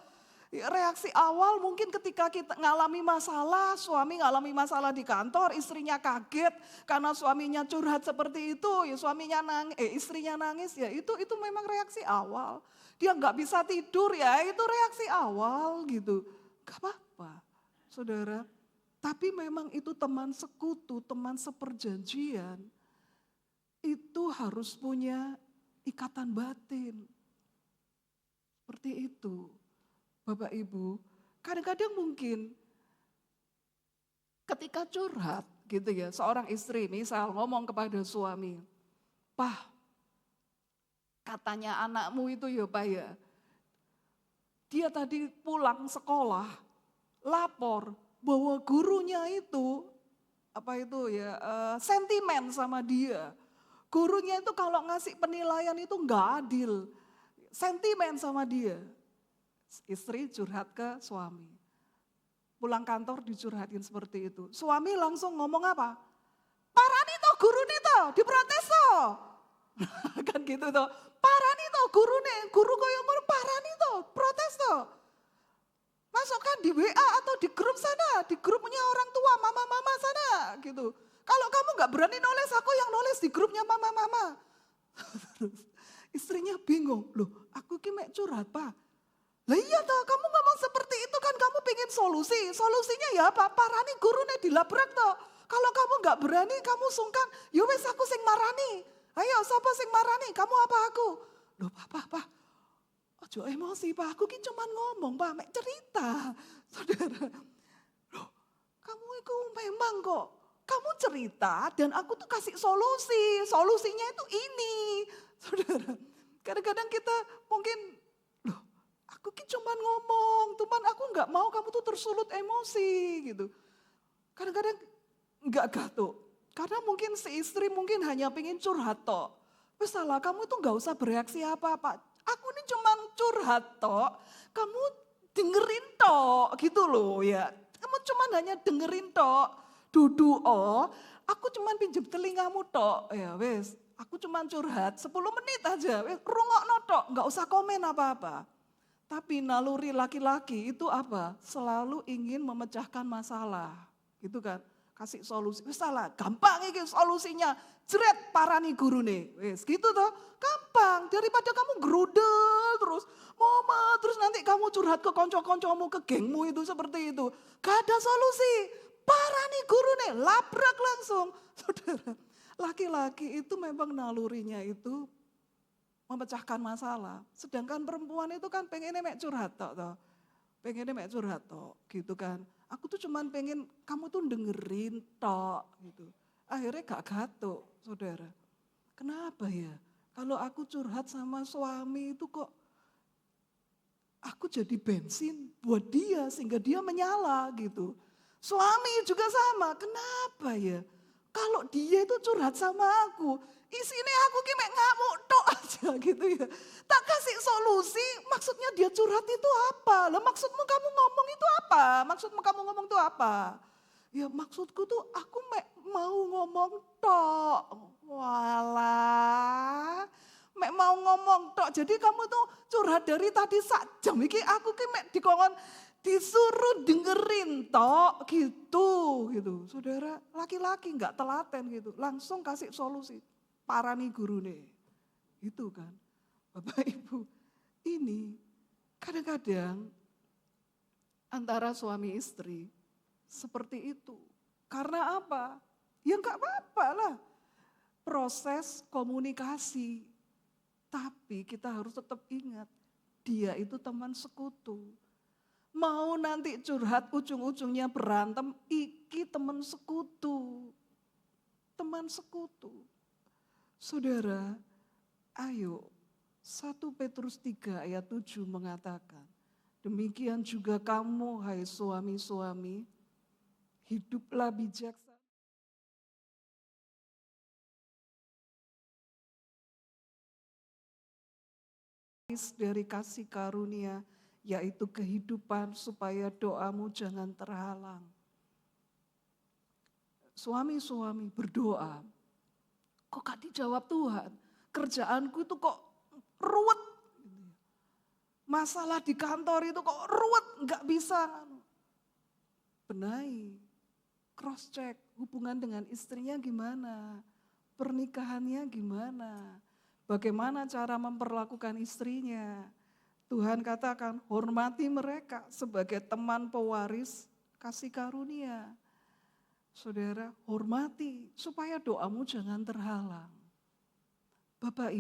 Reaksi awal mungkin ketika kita ngalami masalah, suami ngalami masalah di kantor, istrinya kaget karena suaminya curhat seperti itu, ya suaminya nangis, istrinya nangis, ya itu memang reaksi awal. Dia gak bisa tidur ya, itu reaksi awal gitu. Gak apa-apa, saudara. Tapi memang itu teman sekutu, teman seperjanjian. Itu harus punya ikatan batin. Seperti itu. Bapak Ibu, kadang-kadang mungkin ketika curhat gitu ya, seorang istri misal ngomong kepada suami, "Pak, katanya anakmu itu ya Pak ya, dia tadi pulang sekolah, lapor bahwa gurunya itu sentimen sama dia. Gurunya itu kalau ngasih penilaian itu enggak adil, sentimen sama dia." Istri curhat ke suami. Pulang kantor dicurhatin seperti itu. Suami langsung ngomong apa? "Parani toh guru nih toh, diprotes toh." Kan gitu toh. "Parani toh guru koyo ngono parani toh, protes toh." Masukkan di WA atau di grup sana, di grupnya orang tua, mama-mama sana gitu. "Kalau kamu gak berani nulis, aku yang nulis di grupnya mama-mama." Terus istrinya bingung, "Loh aku ki mek curhat Pak." "Lah iya toh, kamu ngomong seperti itu kan kamu pengen solusi. Solusinya ya apa? Parani gurune dilabrak toh. Kalau kamu gak berani, kamu sungkan, ya wes aku sing marani. Ayo siapa sing marani, kamu apa aku?" "Loh Pak, ojo emosi Pak, aku ki cuman ngomong Pak, mek cerita." Saudara, loh kamu itu memang kok, kamu cerita dan aku tuh kasih solusi. Solusinya itu ini. Saudara, kadang-kadang kita mungkin, loh aku Aku ki cuman ngomong, Tuhan aku nggak mau kamu tuh tersulut emosi gitu. Kadang-kadang nggak gatuk. Karena mungkin si istri mungkin hanya pengen curhat tok. Wes salah, kamu tuh nggak usah bereaksi apa-apa. Aku ini cuman curhat tok, kamu dengerin tok gitu loh ya. Kamu cuman hanya dengerin tok. Dudu oh, aku cuman pinjem telingamu tok. Ya wes, aku cuman curhat 10 menit aja. Wes rungokno tok, nggak usah komen apa-apa. Tapi naluri laki-laki itu apa? Selalu ingin memecahkan masalah. Gitu kan? Kasih solusi. Wis salah, gampang iki solusinya. Jret parani gurune. Wis gitu toh. Gampang daripada kamu gerudel terus mama terus nanti kamu curhat ke konco-koncomu ke gengmu itu seperti itu. Gak ada solusi. Parani gurune, labrak langsung. Saudara, laki-laki itu memang nalurinya itu memecahkan masalah. Sedangkan perempuan itu kan pengennya mek curhat toh. Pengennya mek curhat toh, gitu kan. Aku tuh cuman pengen kamu tuh dengerin tok gitu. Akhirnya gak gatuk, saudara. Kenapa ya? Kalau aku curhat sama suami itu kok aku jadi bensin buat dia sehingga dia menyala gitu. Suami juga sama, kenapa ya? Kalau dia itu curhat sama aku, isinya aku ki mek ngamuk tok aja gitu ya. Tak kasih solusi, maksudnya dia curhat itu apa? Lah maksudmu kamu ngomong itu apa? Maksudmu kamu ngomong itu apa? Ya maksudku tuh aku mek mau ngomong tok. Walah, mek mau ngomong tok. Jadi kamu tuh curhat dari tadi sak jam iki aku ki mek dikongkon disuruh dengerin tok gitu. Saudara, laki-laki nggak telaten gitu, langsung kasih solusi. Parani gurune. Itu kan. Bapak Ibu, ini kadang-kadang antara suami istri seperti itu. Karena apa? Ya nggak apa-apa lah. Proses komunikasi. Tapi kita harus tetap ingat, dia itu teman sekutu. Mau nanti curhat ujung-ujungnya berantem, iki teman sekutu. Teman sekutu. Saudara, ayo 1 Petrus 3 ayat 7 mengatakan, demikian juga kamu hai suami-suami, hiduplah bijaksana. Dari kasih karunia, yaitu kehidupan supaya doamu jangan terhalang. Suami-suami berdoa, kok gak dijawab Tuhan? Kerjaanku itu kok ruwet. Masalah di kantor itu kok ruwet, gak bisa. Benahi, cross check hubungan dengan istrinya gimana, pernikahannya gimana, bagaimana cara memperlakukan istrinya. Tuhan katakan hormati mereka sebagai teman pewaris kasih karunia. Saudara, hormati supaya doamu jangan terhalang. Bapak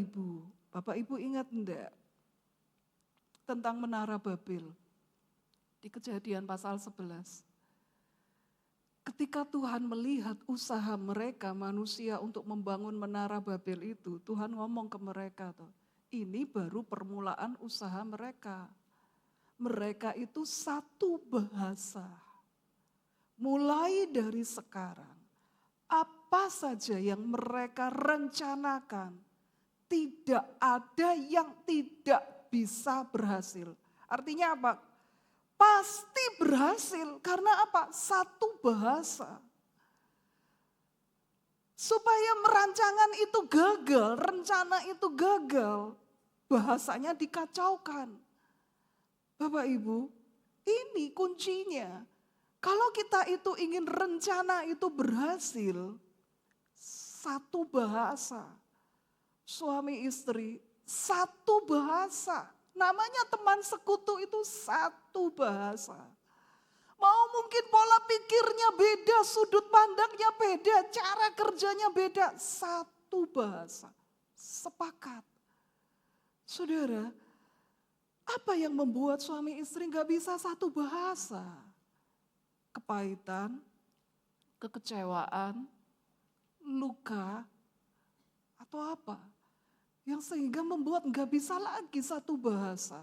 Ibu ingat enggak tentang Menara Babel di Kejadian pasal 11. Ketika Tuhan melihat usaha mereka manusia untuk membangun Menara Babel itu, Tuhan ngomong ke mereka tuh, ini baru permulaan usaha mereka. Mereka itu satu bahasa. Mulai dari sekarang, apa saja yang mereka rencanakan, tidak ada yang tidak bisa berhasil. Artinya apa? Pasti berhasil, karena apa? Satu bahasa. Supaya merancangan itu gagal, rencana itu gagal, bahasanya dikacaukan. Bapak Ibu, ini kuncinya. Kalau kita itu ingin rencana itu berhasil, satu bahasa. Suami istri, satu bahasa. Namanya teman sekutu itu satu bahasa. Mau mungkin pola pikirnya beda, sudut pandangnya beda, cara kerjanya beda. Satu bahasa, sepakat. Saudara, apa yang membuat suami istri gak bisa satu bahasa? Kepahitan, kekecewaan, luka, atau apa? Yang sehingga membuat gak bisa lagi satu bahasa.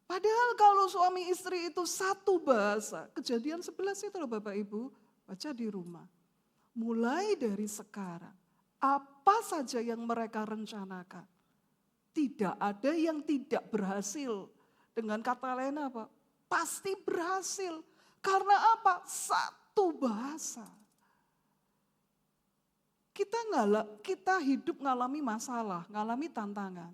Padahal kalau suami istri itu satu bahasa, Kejadian 11 itu loh Bapak Ibu, baca di rumah. Mulai dari sekarang, apa saja yang mereka rencanakan, tidak ada yang tidak berhasil. Dengan kata lain apa? Pasti berhasil. Karena apa? Satu bahasa. Kita hidup ngalami masalah, ngalami tantangan.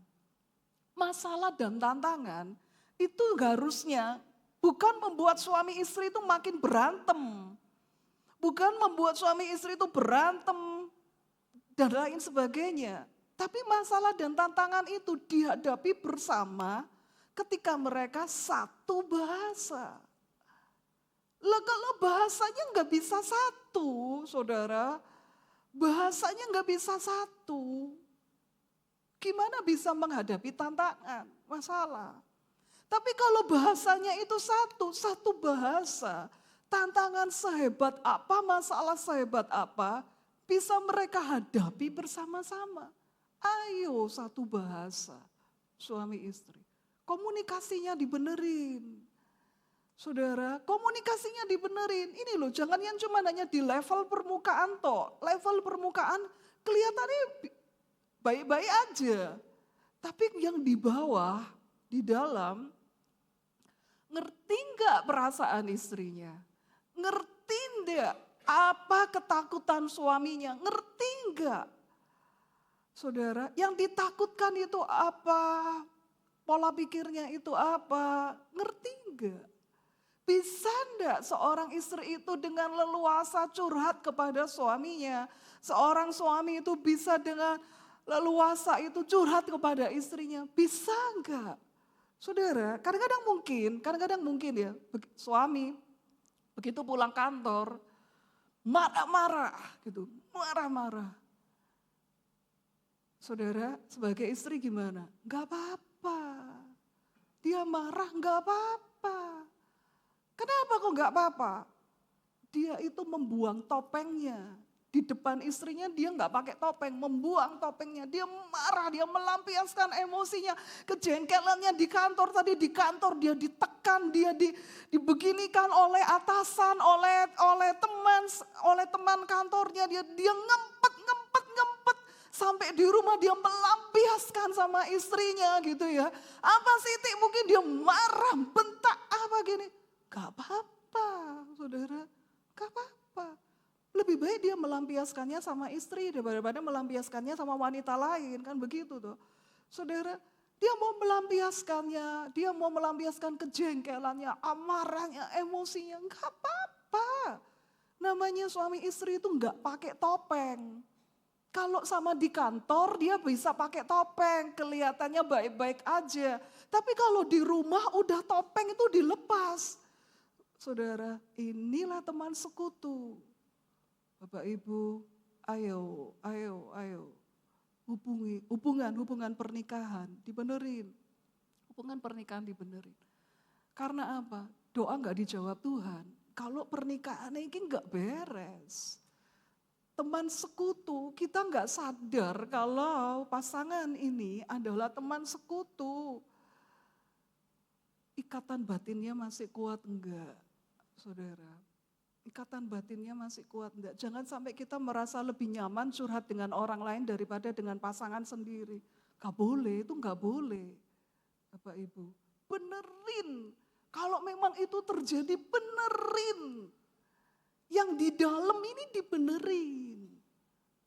Masalah dan tantangan itu harusnya bukan membuat suami istri itu makin berantem. Bukan membuat suami istri itu berantem dan lain sebagainya. Tapi masalah dan tantangan itu dihadapi bersama ketika mereka satu bahasa. Lah kalau bahasanya nggak bisa satu, saudara, bahasanya nggak bisa satu. Gimana bisa menghadapi tantangan, masalah? Tapi kalau bahasanya itu satu bahasa, tantangan sehebat apa, masalah sehebat apa, bisa mereka hadapi bersama-sama. Ayo satu bahasa, suami istri. Komunikasinya dibenerin. Saudara, komunikasinya dibenerin. Ini loh, jangan yang cuma hanya di level permukaan toh. Level permukaan kelihatannya baik-baik aja. Tapi yang di bawah, di dalam, ngerti nggak perasaan istrinya? Ngerti nggak apa ketakutan suaminya? Ngerti nggak? Saudara, yang ditakutkan itu apa? Pola pikirnya itu apa? Ngerti nggak? Bisa enggak seorang istri itu dengan leluasa curhat kepada suaminya? Seorang suami itu bisa dengan leluasa itu curhat kepada istrinya? Bisa enggak? Saudara, kadang-kadang mungkin ya, suami begitu pulang kantor, marah-marah gitu, marah-marah. Saudara, sebagai istri gimana? Enggak apa-apa. Dia marah enggak apa-apa. Kenapa kok enggak apa-apa? Dia itu membuang topengnya. Di depan istrinya dia enggak pakai topeng, membuang topengnya. Dia marah, dia melampiaskan emosinya. Kejengkelannya di kantor, tadi di kantor dia ditekan, dia dibeginikan oleh atasan, oleh teman kantornya. Dia ngempet. Sampai di rumah dia melampiaskan sama istrinya gitu ya. Apa sih Tik? Mungkin dia marah, bentak apa gini. Gak apa-apa saudara, gak apa-apa. Lebih baik dia melampiaskannya sama istri daripada melampiaskannya sama wanita lain, kan begitu tuh. Saudara, dia mau melampiaskannya, dia mau melampiaskan kejengkelannya, amarahnya, emosinya, gak apa-apa. Namanya suami istri itu gak pakai topeng. Kalau sama di kantor dia bisa pakai topeng, kelihatannya baik-baik aja. Tapi kalau di rumah udah topeng itu dilepas. Saudara, inilah teman sekutu. Bapak Ibu, ayo. Hubungan pernikahan dibenerin. Hubungan pernikahan dibenerin. Karena apa? Doa gak dijawab Tuhan. Kalau pernikahan ini gak beres. Teman sekutu, kita gak sadar kalau pasangan ini adalah teman sekutu. Ikatan batinnya masih kuat enggak, saudara? Ikatan batinnya masih kuat enggak? Jangan sampai kita merasa lebih nyaman curhat dengan orang lain daripada dengan pasangan sendiri. Gak boleh, itu gak boleh. Bapak Ibu, benerin. Kalau memang itu terjadi, benerin. Yang di dalam ini dibenerin.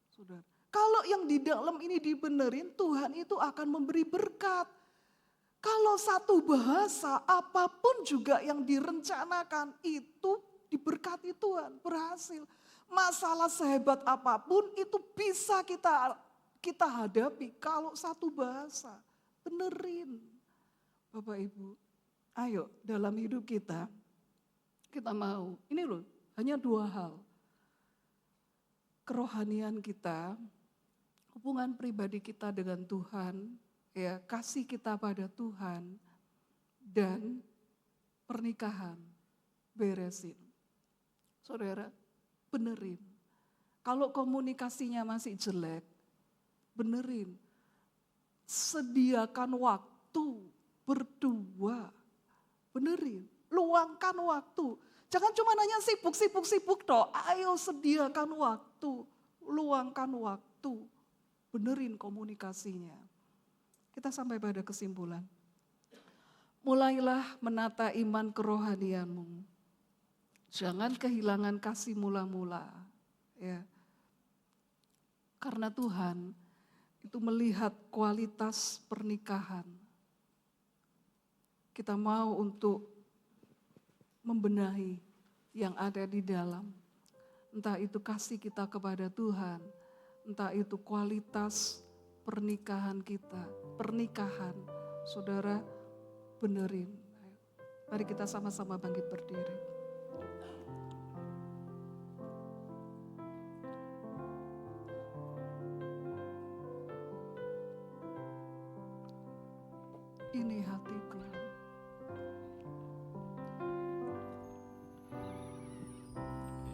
Saudara, kalau yang di dalam ini dibenerin, Tuhan itu akan memberi berkat. Kalau satu bahasa, apapun juga yang direncanakan itu diberkati Tuhan, berhasil. Masalah sehebat apapun itu bisa kita hadapi kalau satu bahasa. Benerin. Bapak Ibu, ayo dalam hidup kita mau, ini loh, hanya dua hal. Kerohanian kita, hubungan pribadi kita dengan Tuhan, ya, kasih kita pada Tuhan, dan pernikahan, beresin. Saudara, benerin. Kalau komunikasinya masih jelek, benerin. Sediakan waktu berdua benerin. Luangkan waktu. Jangan cuma nanya sibuk toh. Ayo sediakan waktu. Luangkan waktu. Benerin komunikasinya. Kita sampai pada kesimpulan. Mulailah menata iman kerohanianmu. Jangan kehilangan kasih mula-mula. Ya. Karena Tuhan itu melihat kualitas pernikahan. Kita mau untuk membenahi yang ada di dalam. Entah itu kasih kita kepada Tuhan, entah itu kualitas pernikahan kita. Pernikahan, saudara, benerin. Mari kita sama-sama bangkit berdiri. Ini hatiku.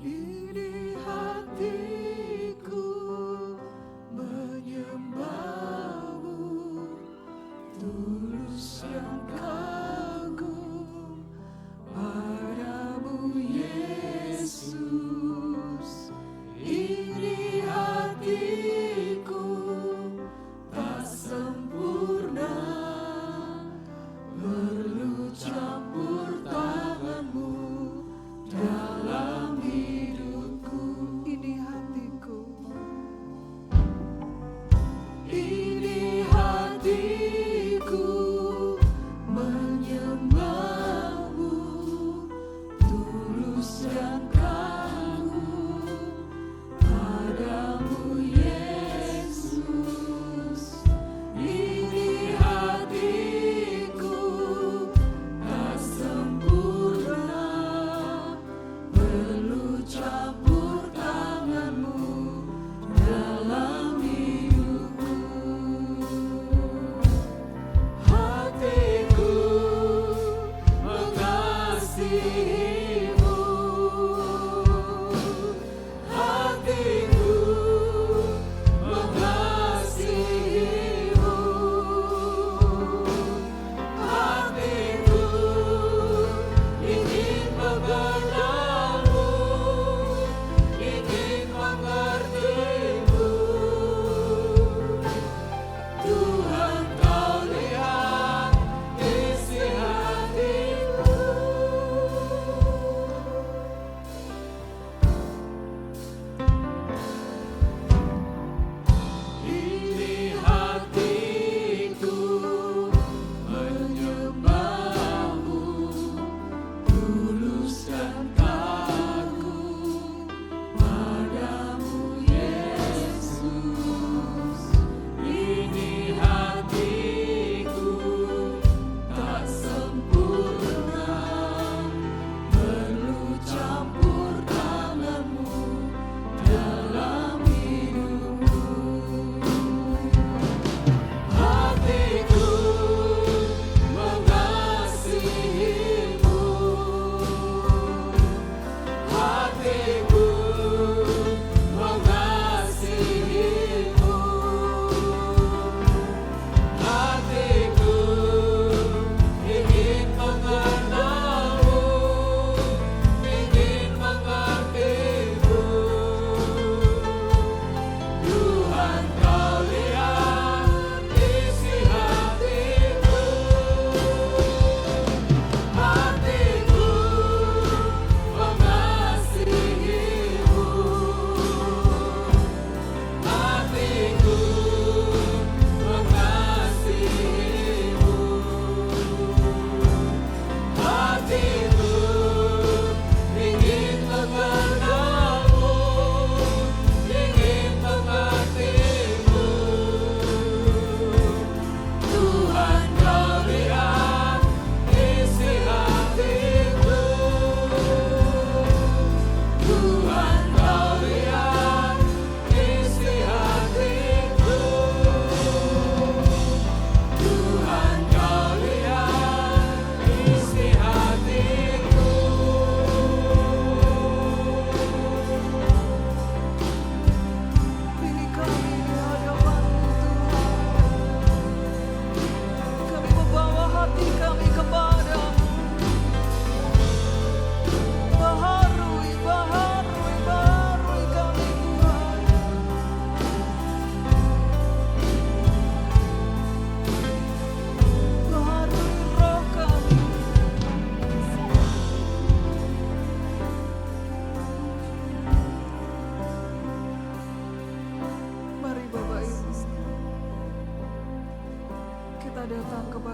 Ini hatiku menyembahmu, tulus yang kagum padamu Yesus.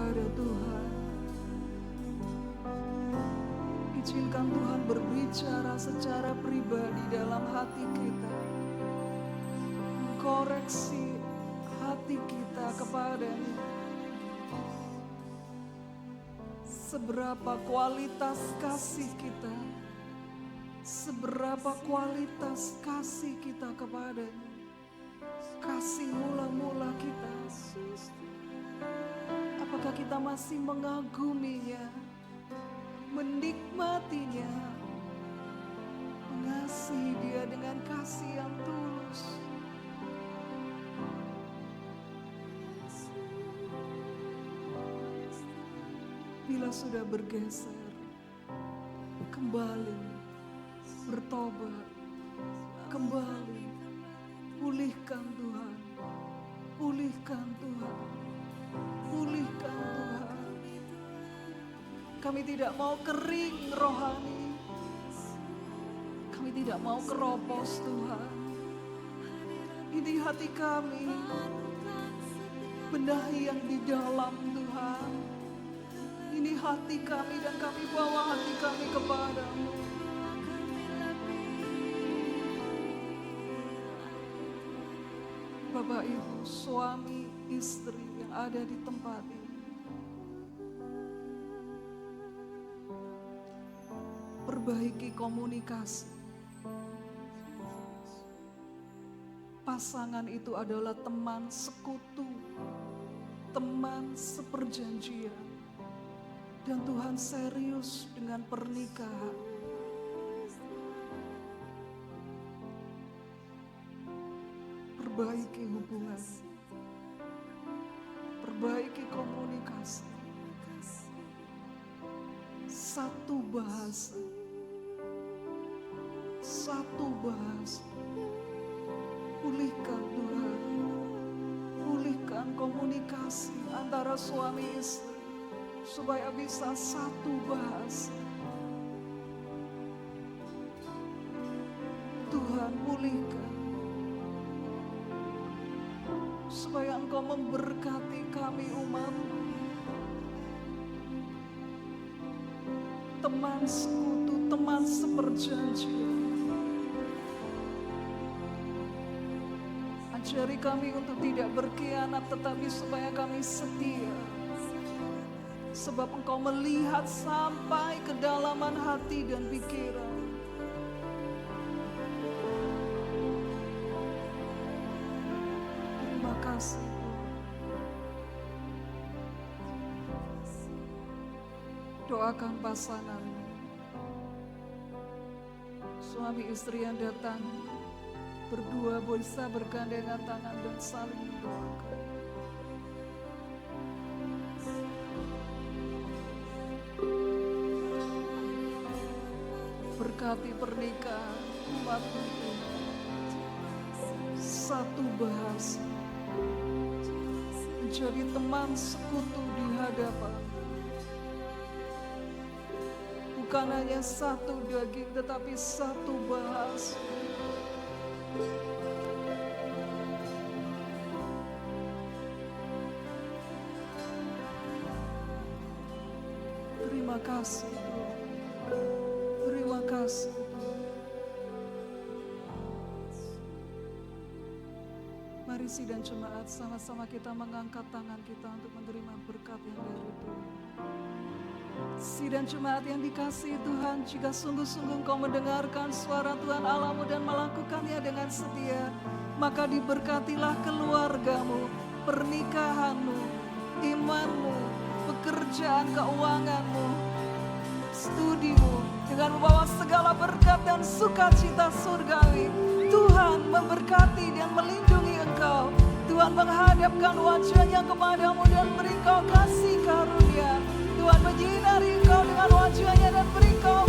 kepada Tuhan. Izinkan Tuhan berbicara secara pribadi dalam hati kita. Koreksi hati kita kepada-Nya. Seberapa kualitas kasih kita, seberapa kualitas kasih kita kepada-Nya. Kasih mula-mula kita. Apakah kita masih mengaguminya, menikmatinya, mengasihi Dia dengan kasih yang tulus? Bila sudah bergeser, kembali, bertobat, kembali, pulihkan Tuhan, pulihkan Tuhan, pulihkan Tuhan. Kami tidak mau kering rohani, kami tidak mau keropos Tuhan. Ini hati kami, benahi yang di dalam Tuhan. Ini hati kami dan kami bawa hati kami kepada-Mu. Bapak Ibu, suami istri yang ada di tempat ini, perbaiki komunikasi. Pasangan itu adalah teman sekutu, teman seperjanjian. Dan Tuhan serius dengan pernikahan. Perbaiki hubungan, perbaiki komunikasi. Satu bahasa, satu bahasa. Pulihkan Tuhan, pulihkan komunikasi antara suami istri. Supaya bisa satu bahasa. Tuhan pulihkan. Supaya Engkau memberkati kami umat-Mu. Teman sekutu, teman seperjanjian. Ajari kami untuk tidak berkhianat, tetapi supaya kami setia. Sebab Engkau melihat sampai kedalaman hati dan pikiran. Terima kasih. Doakan pasangan, suami istri yang datang, berdua bisa bergandengan tangan dan saling mendoakan. Berkati pernikahan umat-Mu, satu bahasa, menjadi teman sekutu di hadapan. Bukan hanya satu daging, tetapi satu bahasa. Terima kasih Tuhan. Terima kasih Tuhan. Mari sidang jemaat sama-sama kita mengangkat tangan kita untuk menerima berkat yang dari Tuhan. Sidang jemaat yang dikasihi Tuhan, jika sungguh-sungguh Engkau mendengarkan suara Tuhan Allahmu dan melakukannya dengan setia, maka diberkatilah keluargamu, pernikahanmu, imanmu, pekerjaan keuanganmu, studimu, dengan membawa segala berkat dan sukacita surgawi. Tuhan memberkati dan melindungi engkau. Tuhan menghadapkan wajahnya kepadamu dan beri engkau kasih karunia. Tuhan menyinari engkau dengan wajahnya dan beri engkau